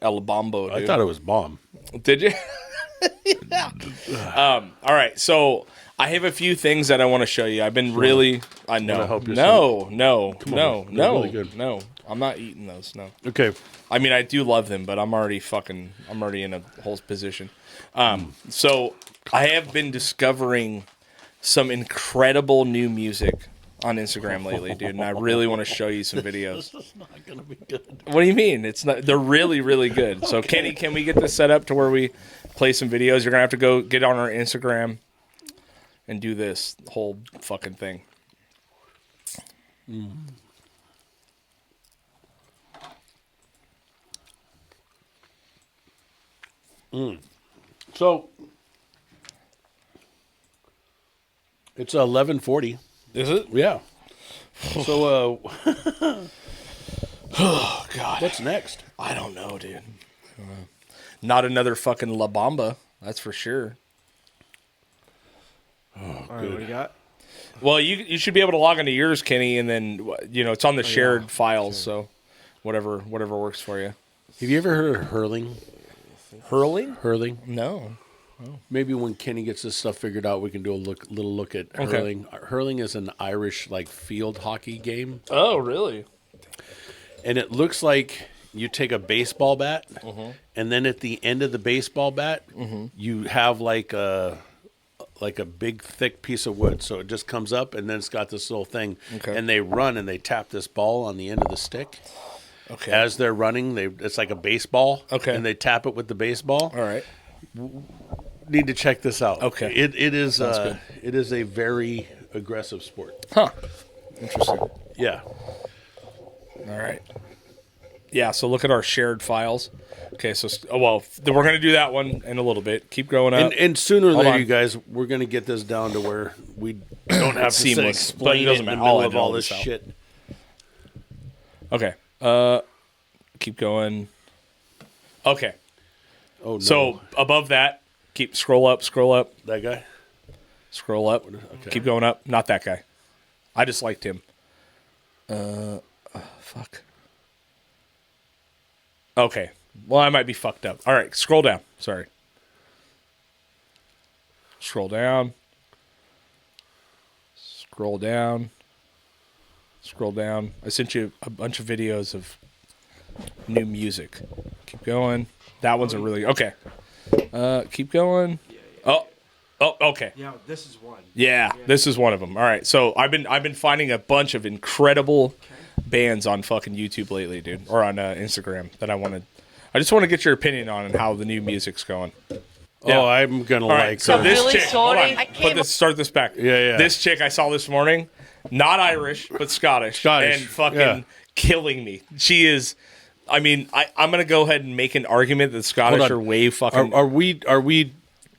El Bombo, dude. I thought it was bomb. Did you? Yeah. All right, so I have a few things that I want to show you. I've been really, I know, help you no, on. They're really good. no. I'm not eating those. No. Okay. I mean, I do love them, but I'm already in a whole position. So I have been discovering some incredible new music on Instagram lately, dude, and I really want to show you some videos. It's not going to be good. What do you mean? It's not. They're really, really good. So, Kenny, can we get this set up to where we play some videos? You're gonna have to go get on our Instagram and do this whole fucking thing. So, it's 11:40. Is it? Yeah. So, Oh God, what's next? I don't know, dude. Not another fucking La Bamba, that's for sure. All right, what do you got? Well, you should be able to log into yours, Kenny, and then it's on the shared files, so whatever works for you. Have you ever heard of hurling? Hurling? Hurling? No. Maybe when Kenny gets this stuff figured out, we can do a little look at hurling. Hurling is an Irish field hockey game, Oh, really? and it looks like you take a baseball bat, and then at the end of the baseball bat, you have like a big thick piece of wood. So it just comes up, and then it's got this little thing, Okay. and they run and they tap this ball on the end of the stick. Okay. As they're running, it's like a baseball, Okay. and they tap it with the baseball. All right. Need to check this out. Okay. it is good. it is a very aggressive sport. Huh. Interesting. Yeah. All right. Yeah, so look at our shared files. Okay, so we're going to do that one in a little bit. Keep growing up. And sooner or Hold later, on. you guys, we're going to get this down to where we don't have to sit Seamless, but it explain it doesn't in the matter. I'll middle edit of all all this this out. shit. Okay. Keep going. Okay. Oh, no. So above that, scroll up, that guy? scroll up. Okay. Keep going up. Not that guy. I just liked him. Fuck. Okay. Well, I might be fucked up. All right, scroll down. Sorry. Scroll down. Scroll down. Scroll down. I sent you a bunch of videos of new music. Keep going. That one's a really okay. Keep going. Oh, okay. Yeah, this is one. Yeah, this is one of them. All right, so I've been finding a bunch of incredible bands on fucking YouTube lately, dude, or on Instagram that I just want to get your opinion on and how the new music's going. Yeah. Oh, I'm going to All right, like so her. this Really chick, hold sorry. on, I came- start this back. Yeah. This chick I saw this morning, not Irish, but Scottish. Scottish, And fucking yeah. killing me. She is, I mean, I'm going to go ahead and make an argument that Scottish Hold on. are way fucking... Are we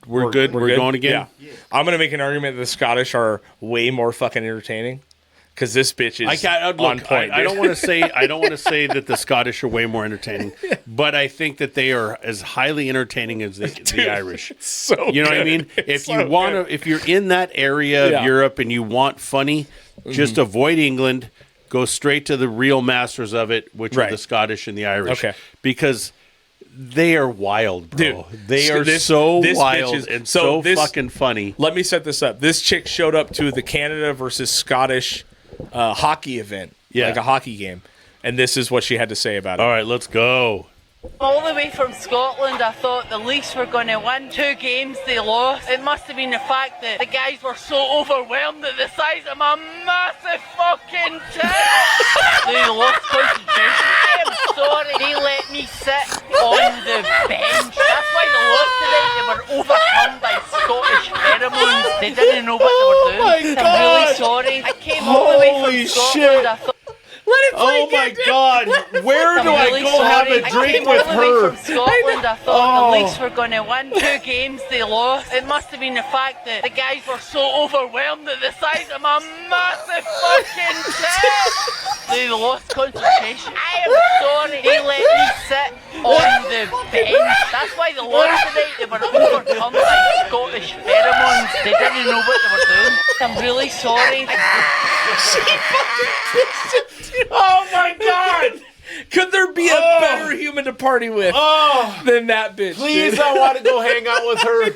we're good? We're good? going again? Yeah. I'm going to make an argument that the Scottish are way more fucking entertaining. because this bitch is I can't on look. point. I don't want to say. I don't want to say that the Scottish are way more entertaining, but I think that they are as highly entertaining as the Irish. So you know what I good. mean? It's If you want to, if you're in that area of Europe and you want funny, just avoid England. Go straight to the real masters of it, which are the Scottish and the Irish. Okay, because they are wild, bro. Dude, they are this wild bitch is, and so this, fucking funny. Let me set this up. This chick showed up to the Canada versus Scottish hockey event, like a hockey game, and this is what she had to say about it. All right, let's go. All the way from Scotland, I thought the Leafs were going to win. 2 games they lost. It must have been the fact that the guys were so overwhelmed at the size of my massive fucking tit. They lost concentration. I am sorry. They let me sit on the bench. That's why they lost tonight. They were overcome by Scottish pheromones. They didn't know what they were doing. I'm really sorry. I came all the way from Scotland. I thought, Oh my God! Where do really I go have a drink with I came all the way her? from Scotland. I thought the Leafs were going to win. 2 games they lost. It must have been the fact that the guys were so overwhelmed at the size of my massive fucking tit. They lost concentration. I am sorry. They let me sit on the bench. That's why they lost tonight. They were overcome by Scottish pheromones. They didn't know what they were doing. I'm really sorry. Oh my God! Could there be a better human to party with than that bitch? Please, dude? I want to go hang out with her.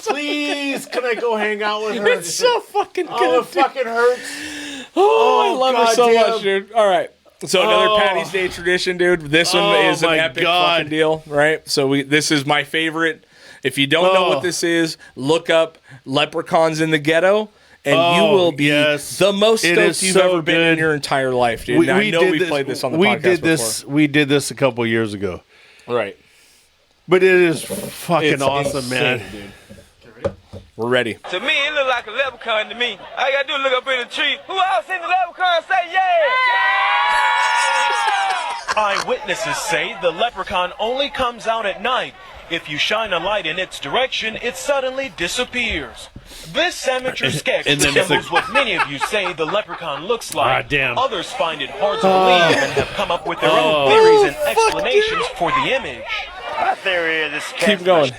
Please, can I go hang out with her? It's so fucking good. Oh, it fucking hurts. I love her so goddamn. much, dude. All right. So another Patty's Day tradition, dude. This one is an my epic God. fucking deal, right? So this is my favorite. If you don't know what this is, look up Leprechauns in the Ghetto. And you will be the most stoked you've ever been in your entire life, dude. I know we played this on the podcast before. We did this a couple years ago. Right. But it is fucking awesome, insane, man. Dude. We're ready. To me, it look like a leprechaun to me. All you gotta do is look up in the tree. Who else seen the leprechaun say yeah? Eyewitnesses say the leprechaun only comes out at night. If you shine a light in its direction, it suddenly disappears. This amateur sketch resembles what many of you say the leprechaun looks like. Others find it hard to believe and have come up with their own theories and explanations for the image. My theory is this cat. Keep going.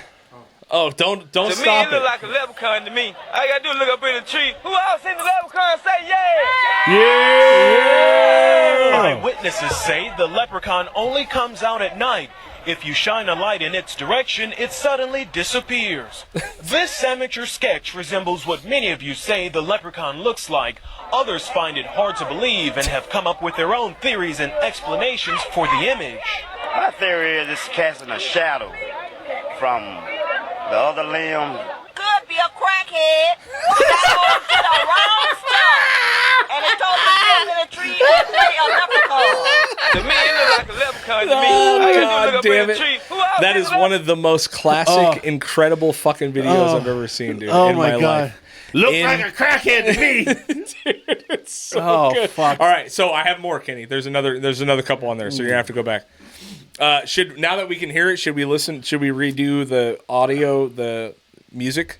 Oh, don't To me, stop it look like a leprechaun to me. All you gotta do is look up in the tree. Who else seen the leprechaun say yeah? Eyewitnesses say the leprechaun only comes out at night. If you shine a light in its direction, it suddenly disappears. This amateur sketch resembles what many of you say the leprechaun looks like. Others find it hard to believe and have come up with their own theories and explanations for the image. My theory is it's casting a shadow from the other limb. Could be a crackhead. That did a wrong stuff. And it told me to go in a tree and play a leprechaun. To me, it look like a leprechaun to me. Oh, All you gotta do is God look up damn in the it. tree. Who else That seen is the one of the most classic, incredible fucking videos I've ever seen, dude. Oh in my God. life. Looks like a crackhead to me. Dude, it's so good. Fuck. All right, so I have more, Kenny. There's another couple on there, so you're gonna have to go back. Now that we can hear it, should we redo the audio, the music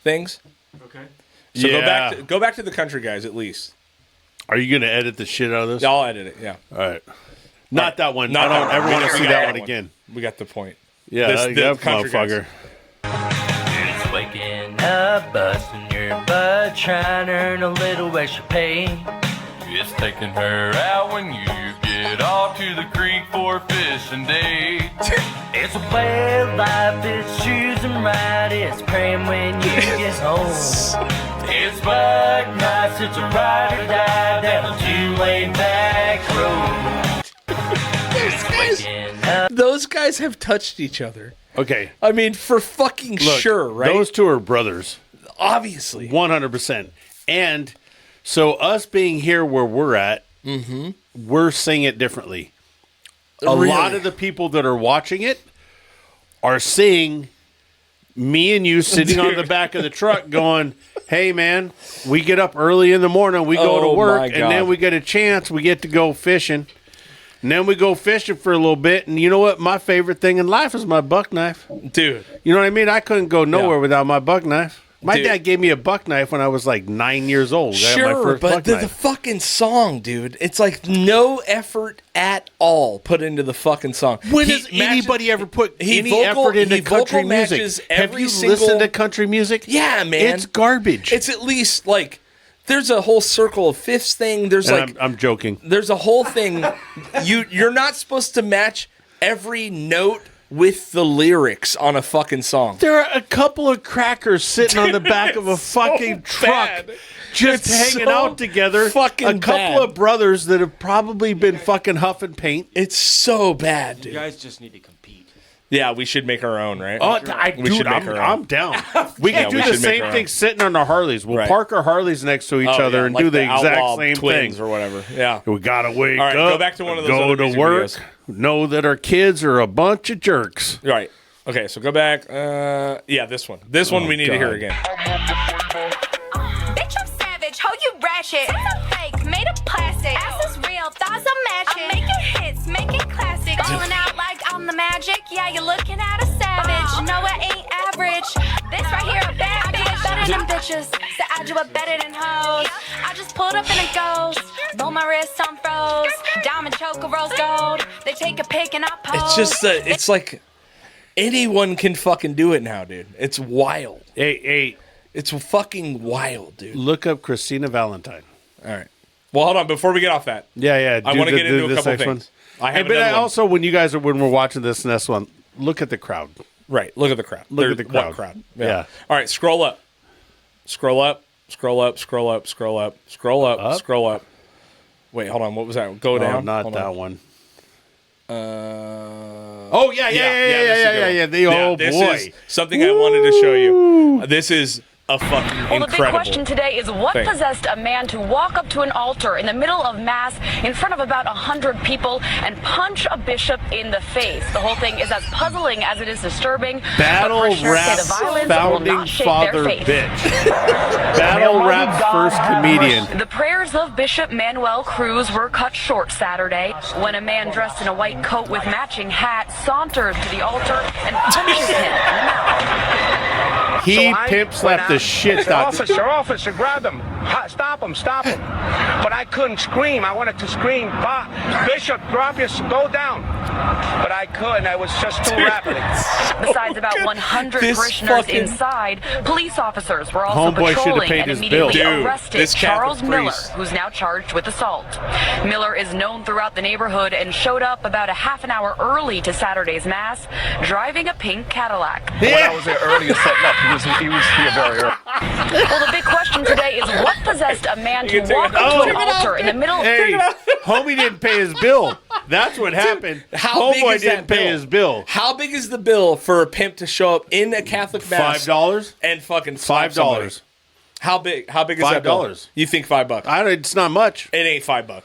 things? Okay. So go back to the country guys at least. Are you gonna edit the shit out of this? I'll edit it. Yeah. All right. Not that one. Not I don't that ever one. want to We see got that that one again. We got the point. Yeah, This- that country guys. motherfucker. It's waking up, busting your butt, trying to earn a little extra pay. It's taking her out when you get off to the creek for a fishing date. It's a way of life, it's choosing right, it's praying when you get home. It's black nights, it's a ride or die down a two-lane back road. Those guys have touched each other. Okay. I mean, for fucking Look, sure, right? Those two are brothers. Obviously. 100%. And so us being here where we're at, we're seeing it differently. A lot of the people that are watching it are seeing me and you sitting on the back of the truck going, hey, man, we get up early in the morning, we go to Oh, work, my and God. then we get a chance, we get to go fishing. And then we go fishing for a little bit. And you know what? My favorite thing in life is my buck knife. Dude. You know what I mean? I couldn't go nowhere Yeah. without my buck knife. My Dude. dad gave me a buck knife when I was like 9 years old. I had my Sure, first but buck the knife. fucking song, dude. It's like no effort at all put into the fucking song. When He has matches- anybody ever put he any vocal- effort into he vocal country music? matches Have every you single- listened to country music? Yeah, man. It's garbage. It's at least like there's a whole circle of fifths thing. There's And like I'm joking. there's a whole thing. You're not supposed to match every note with the lyrics on a fucking song. There are a couple of crackers sitting on the back of a fucking truck, bad. just It's hanging so out together. fucking a couple bad. of brothers that have probably been fucking huffing paint. It's so bad, You dude. guys just need to compete. Yeah, we should make our own, right? Oh, we should make our own. I'm down. We Yeah, can do we the should make same our thing own. sitting on our Harleys. We'll Right. park our Harleys next to each Oh, other yeah, and like do the exact Outlaw same twins thing. or whatever. Yeah. We gotta wake All right, up, go back to one of those go other to music work, videos. know that our kids are a bunch of jerks. Right. Okay, so go back. Yeah, this one. This one we need to hear God. again. Bitch, I'm savage. How you ratchet? Sex are fake, made of plastic. Ass is real, thighs are matching. I'm making hits, making classic. Falling out like I'm the magic. Yeah, you're looking at a savage. No, I ain't average. This right here a bad bitch. Better than bitches. So I do it better than hoes. I just pulled up in a ghost. Blow my wrist on froze. Diamond choker, rose gold. They take a pic and I pose. It's just it's like anyone can fucking do it now, dude. It's wild. Hey, It's fucking wild, dude. look up Christina Valentine. All right. Well, hold on. Before we get off that, Yeah. I do want to the- get do into a this couple next things. one. I have But another one. also, when we're watching this next one, look at the crowd. Right. Look at the crowd. Look at the crowd. What crowd? Yeah. All right. Scroll up. Scroll up. Scroll up. Scroll up. Scroll up. Scroll up. Up? Scroll up. Wait, hold on. What was that? Go No, down. not Hold that on. one. Oh yeah. This boy. is something I wanted to show you. This is a fucking Well, the big incredible question today is what thing. possessed a man to walk up to an altar in the middle of Mass in front of about 100 people and punch a bishop in the face? The whole thing is as puzzling as it is disturbing. Battle But parishioners say rap the violence will founding not shake father their faith. bitch. Battle rap's first comedian. The prayers of Bishop Manuel Cruz were cut short Saturday when a man dressed in a white coat with matching hat saunters to the altar and punches him in the mouth. He pimp slapped the shit out. Officer, grab him. Stop him. But I couldn't scream. I wanted to scream, Bishop, drop your, go down. But I couldn't. I was just too rapid. Besides about 100 This parishioners fucking- inside, police officers were also Homeboy should have patrolling paid and his immediately bill. Dude, arrested this Catholic Charles Miller, priest. who's now charged with assault. Miller is known throughout the neighborhood and showed up about a half an hour early to Saturday's Mass, driving a pink Cadillac. When I was there earlier setting up, he was here very early. Well, the big question today is what possessed a man to You can take walk it up out. to an altar in the middle of... Hey, homie didn't pay his bill. That's what happened. How big Homeboy is that didn't pay bill? his bill. How big is the bill for a pimp to show up in a Catholic mass? $5? And fucking slap $5. somebody? How big? How big is that bill? $5. You think $5? It's not much. It ain't $5. It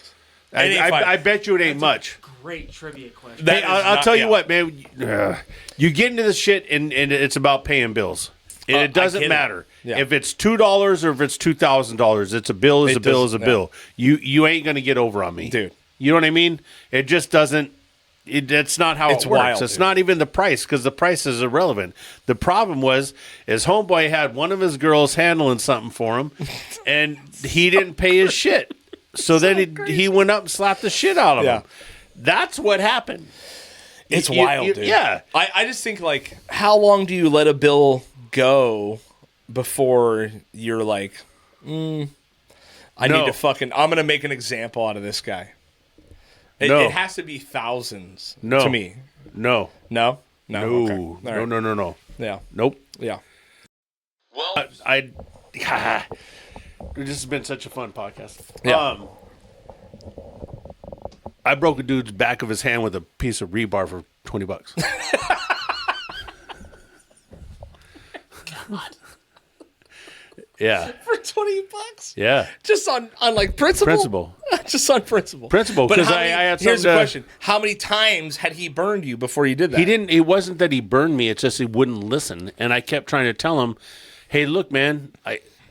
ain't I $5. bet you it ain't much. Great trivia question. That Hey, is I'll not- tell you yeah. what, man. You get into this shit, and it's about paying bills. And I it doesn't get it. matter Yeah. if it's $2 or if it's $2,000. It's a bill. Is It a bill. does- Is a bill. You ain't gonna get over on me, Dude. You know what I mean? It just doesn't. That's not how It's it works. wild, It's dude. not even the price because the price is irrelevant. The problem was homeboy had one of his girls handling something for him, and he didn't pay his shit. So then he went up and slapped the shit out of Yeah. him. That's what happened. It's You- wild, you- dude. yeah. I just think, like, how long do you let a bill go before you're like, I need to fucking, I'm going to make an example out of this guy. No. It has to be thousands No. to me. No. No? No. Okay. No. All right. No. Yeah. Nope. Yeah. Well, This has been such a fun podcast. Yeah. I broke a dude's back of his hand with a piece of rebar for $20. Yeah. For $20? Yeah. Just on like principle? Just on principle. Principle, But 'cause how I many- had here's the something to- question. How many times had he burned you before you did that? He didn't. It wasn't that he burned me. It's just he wouldn't listen, and I kept trying to tell him, "Hey, look, man.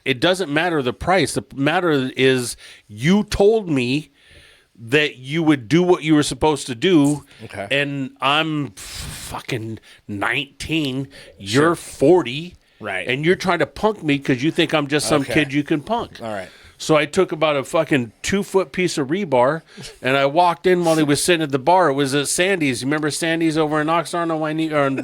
It doesn't matter the price. The matter is you told me that you would do what you were supposed to do, Okay. and I'm fucking 19. You're 40." Right. And you're trying to punk me because you think I'm just some kid you can punk. All right. So I took about a fucking 2-foot piece of rebar, and I walked in while he was sitting at the bar. It was at Sandy's. You remember Sandy's over in Oxnard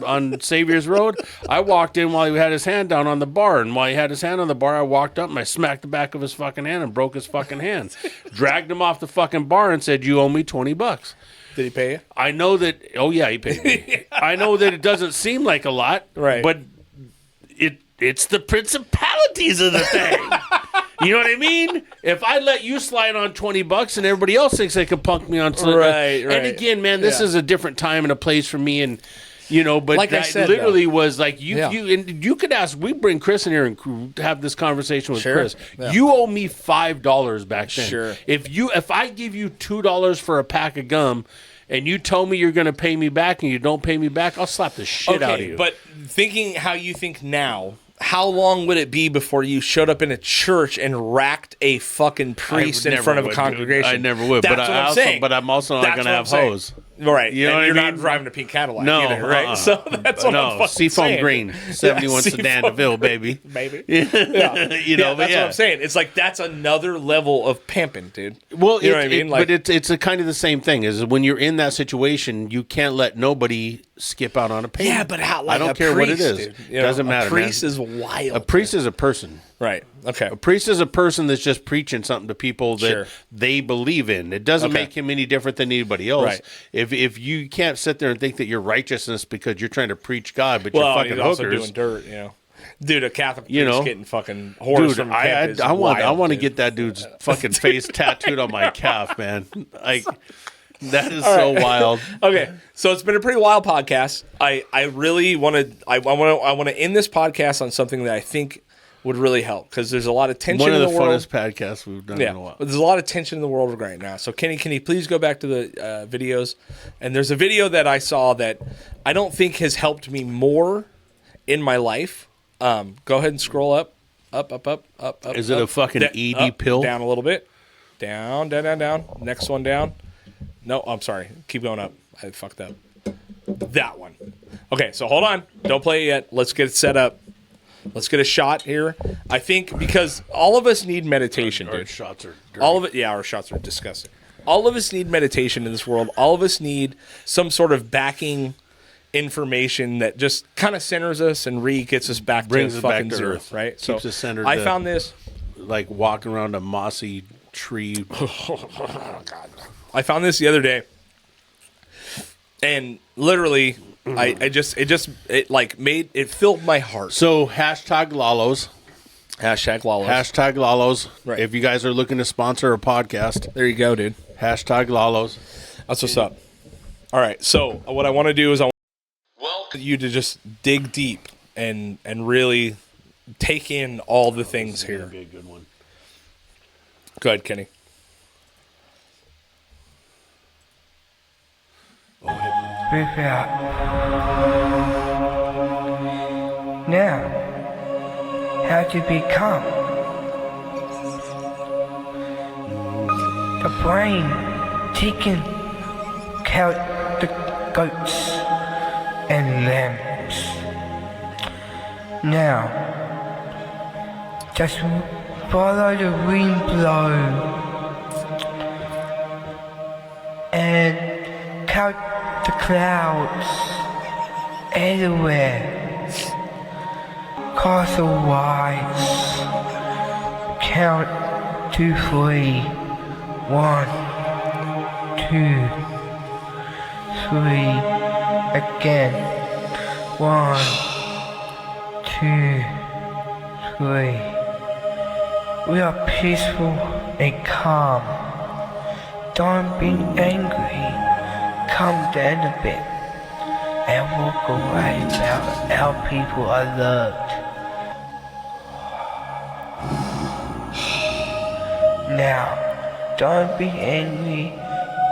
on Savior's Road? I walked in while he had his hand down on the bar, and while he had his hand on the bar, I walked up and I smacked the back of his fucking hand and broke his fucking hand. Dragged him off the fucking bar and said, "You owe me $20." Did he pay you? I know that. Oh yeah, he paid me. I know that it doesn't seem like a lot, right? But it's the principalities of the thing. You know what I mean? If I let you slide on $20 and everybody else thinks they can punk me on something, right. And again, man, this is a different time and a place for me, and but like that I said, literally was like you could ask. We bring Chris in here and have this conversation with Chris. Yeah. You owe me $5 back then. Sure. If I give you $2 for a pack of gum, and you tell me you're going to pay me back, and you don't pay me back, I'll slap the shit out of you. But thinking how you think now, how long would it be before you showed up in a church and racked a fucking priest in front of a congregation? I never would. That's but what I'm saying. But I'm also not going to have hose. Right. You know and you're what I mean? not driving a pink Cadillac No, either, right? So that's what I'm fucking Seafoam saying. green, 71 sedan DeVille, baby. Baby. Yeah. That's what I'm saying. It's like that's another level of pimping, dude. Well, you know what I mean? But it's a kind of the same thing. Is when you're in that situation, you can't let nobody skip out on a payment. Yeah, but how? Like I don't a care priest, what it is. Dude. It doesn't matter. A priest man. is wild. A priest is a person. Right. Okay. A priest is a person that's just preaching something to people that they believe in. It doesn't make him any different than anybody else. Right. If you can't sit there and think that you're righteousness because you're trying to preach God, but well, you're fucking you're also hookers. doing dirt, Dude, a Catholic priest getting fucking horse dude, from camp is I want wild, to get that dude's fucking face tattooed on my calf, man. Like that is All so right. wild. Okay, so it's been a pretty wild podcast. I really want to end this podcast on something that I think would really help because there's a lot of tension One in of the the world. funnest podcasts we've done in a while. But there's a lot of tension in the world right now. So Kenny, can you please go back to the videos? And there's a video that I saw that I don't think has helped me more in my life. Go ahead and scroll up. Is it a fucking ED pill? Down a little bit. Down. Next one down. No, I'm sorry. Keep going up. I fucked up. That one. Okay, so hold on. Don't play it yet. Let's get it set up. Let's get a shot here. I think because all of us need meditation, dude. Our shots are dirty. All of it. Yeah, our shots are disgusting. All of us need meditation in this world. All of us need some sort of backing information that just kind of centers us and gets us back Brings to us fucking back to zero, earth. right? Keeps So us centered. I found this. Like walking around a mossy tree. I found this the other day, and literally, it filled my heart. So hashtag Lalos. Hashtag Lalos. Hashtag Lalos. Right. If you guys are looking to sponsor a podcast, there you go, dude. Hashtag Lalos. That's what's up. All right. So what I want to do is I want you to just dig deep and really take in all the things here. Be a good one. Go ahead, Kenny. Breathe out. Now, how to become the brain taking count the goats and lambs. Now, just follow the wind blow and count the clouds everywhere. Castle wise. Count 2, 3. 1, 2, 3. Again. 1, 2, 3. We are peaceful and calm. Don't be angry. Calm down a bit and walk away now our people are loved. Now, don't be angry.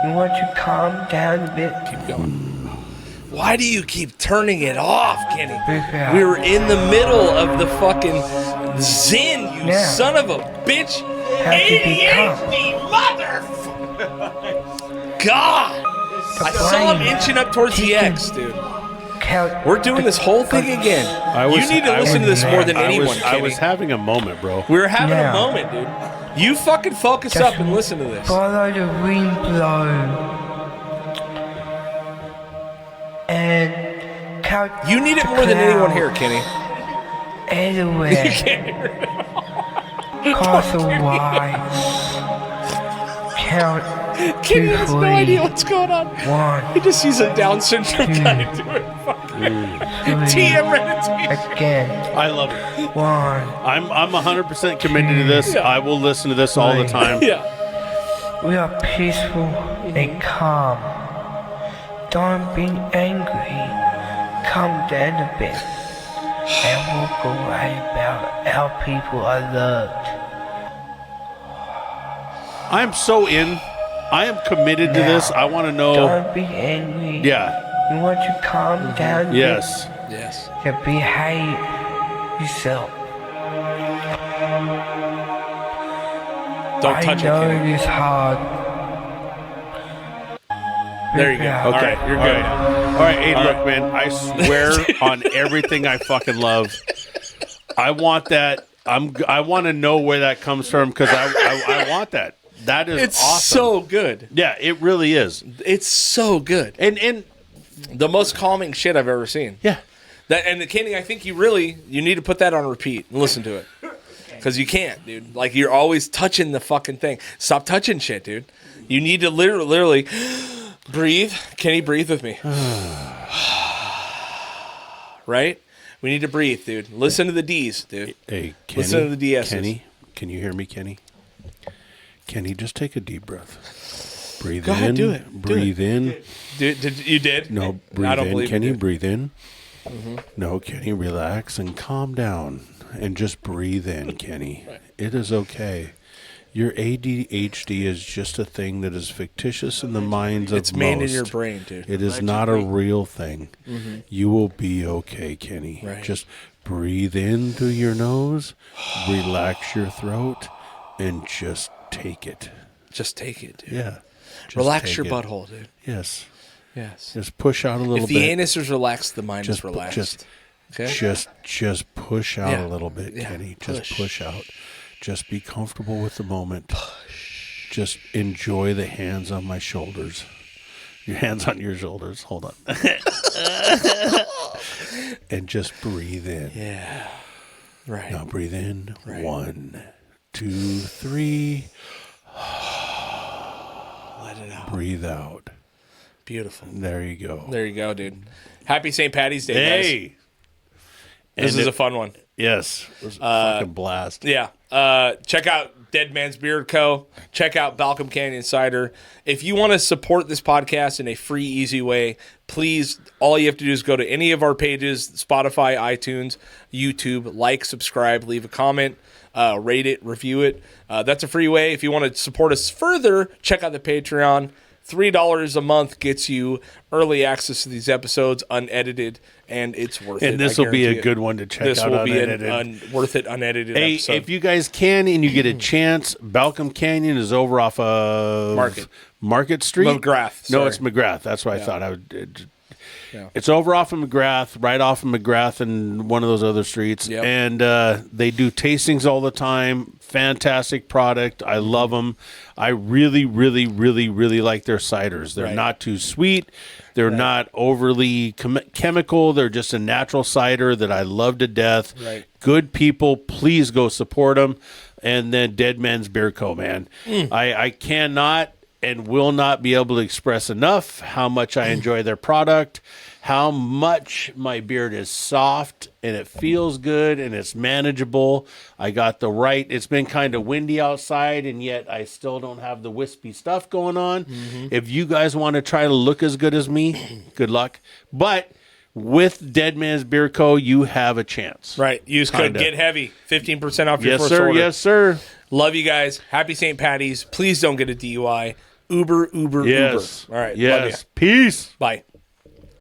You want to calm down a bit? Keep going. Why do you keep turning it off, Kenny? Yeah. We were in the middle of the fucking zen, you Now, son of a bitch. how to become God! I saw him inching up towards the X, dude. We're doing this whole thing again. You need to listen to this more than anyone, I was having a moment, bro. We were having a moment, dude. You fucking focus up and listen to this. Follow the wind blow. And count. You need it more than anyone here, Kenny. Everywhere. You can't hear it. Castle wide. Count. Kenny has no idea what's going on. One. He just sees a Down syndrome guy doing fucking TM Reddit. Again. I love it. One. I'm 100% committed to this. I will listen to this all the time. Yeah. We are peaceful and calm. Don't be angry. Calm down a bit. And walk away about how people are loved. I'm so in. I am committed to this. I want to know. Don't be angry. Yeah. You want to calm down. Yes. Yes. To behave yourself. Don't touch it, I know Kenny. it's hard. There you go. Okay, All right, you're good. All right, hey, look, man. I swear on everything I fucking love. I want that. I want to know where that comes from because I want that. That is It's awesome. so good. Yeah, it really is. It's so good. And the most calming shit I've ever seen. Yeah. And Kenny, I think you need to put that on repeat and listen to it. Because you can't, dude. Like, you're always touching the fucking thing. Stop touching shit, dude. You need to literally breathe. Kenny, breathe with me. Right? We need to breathe, dude. Listen to the D's, dude. Hey, Kenny. Listen to the DS's. Kenny, can you hear me, Kenny? Kenny, just take a deep breath. Breathe Go in. ahead, do it. Breathe in. You did? No, I breathe don't in. believe Kenny, you did. breathe in. Mm-hmm. No, Kenny, relax and calm down. And just breathe in, Kenny. It is okay. Your ADHD is just a thing that is fictitious in the minds of most. It's made in your brain, dude. It is not a real thing. Mm-hmm. You will be okay, Kenny. Right. Just breathe in through your nose, relax your throat, and just take it. Just take it, dude. Yeah. Just Relax take your it. butthole, dude. Yes. Yes. Just push out a little if the bit. anus is relaxed, the mind is relaxed. Just push out Yeah. a little bit, Yeah, Kenny. Just push. push out. Just be comfortable with the moment. Just enjoy the hands on my shoulders. Your hands on your shoulders. Hold on. And just breathe in. Yeah. Right. Now breathe in. Right. 1, 2, 3. Let it out. Breathe out. Beautiful. There you go. There you go, dude. Happy St. Patty's Day, Hey. guys. This is a fun one. Yes. It was a fucking blast. Yeah. Check out Dead Man's Beard Co. Check out Balcom Canyon Cider. If you want to support this podcast in a free, easy way, please, all you have to do is go to any of our pages, Spotify, iTunes, YouTube, like, subscribe, leave a comment, rate it, review it. That's a free way. If you want to support us further, check out the Patreon. $3 a month gets you early access to these episodes, unedited, and it's worth it. And this will be a guarantee it. good one to check This out will be unedited. worth it, unedited Hey, episode. if you guys can and you get a chance, Balcom Canyon is over off of Market Street. McGrath. No, sorry. it's McGrath. That's what I thought. I would. Yeah. It's over off of McGrath, right off of McGrath and one of those other streets. Yep. And they do tastings all the time. Fantastic product. I love them. I really, really, really, really like their ciders. They're Right. not too sweet. They're not overly chemical. They're just a natural cider that I love to death. Right. Good people. Please go support them. And then Dead Man's Beer Co., man. I cannot and will not be able to express enough how much I enjoy their product, how much my beard is soft and it feels good and it's manageable. I got the right, it's been kind of windy outside and yet I still don't have the wispy stuff going on. If you guys want to try to look as good as me, good luck. But with Dead Man's Beer Co., you have a chance. Right. Use code Kinda. Get Heavy, 15% off your Yes, first sir. order. Yes, sir. Love you guys. Happy St. Patty's. Please don't get a DUI. Uber. Yes. All right. Love Yes. ya. Peace. Bye.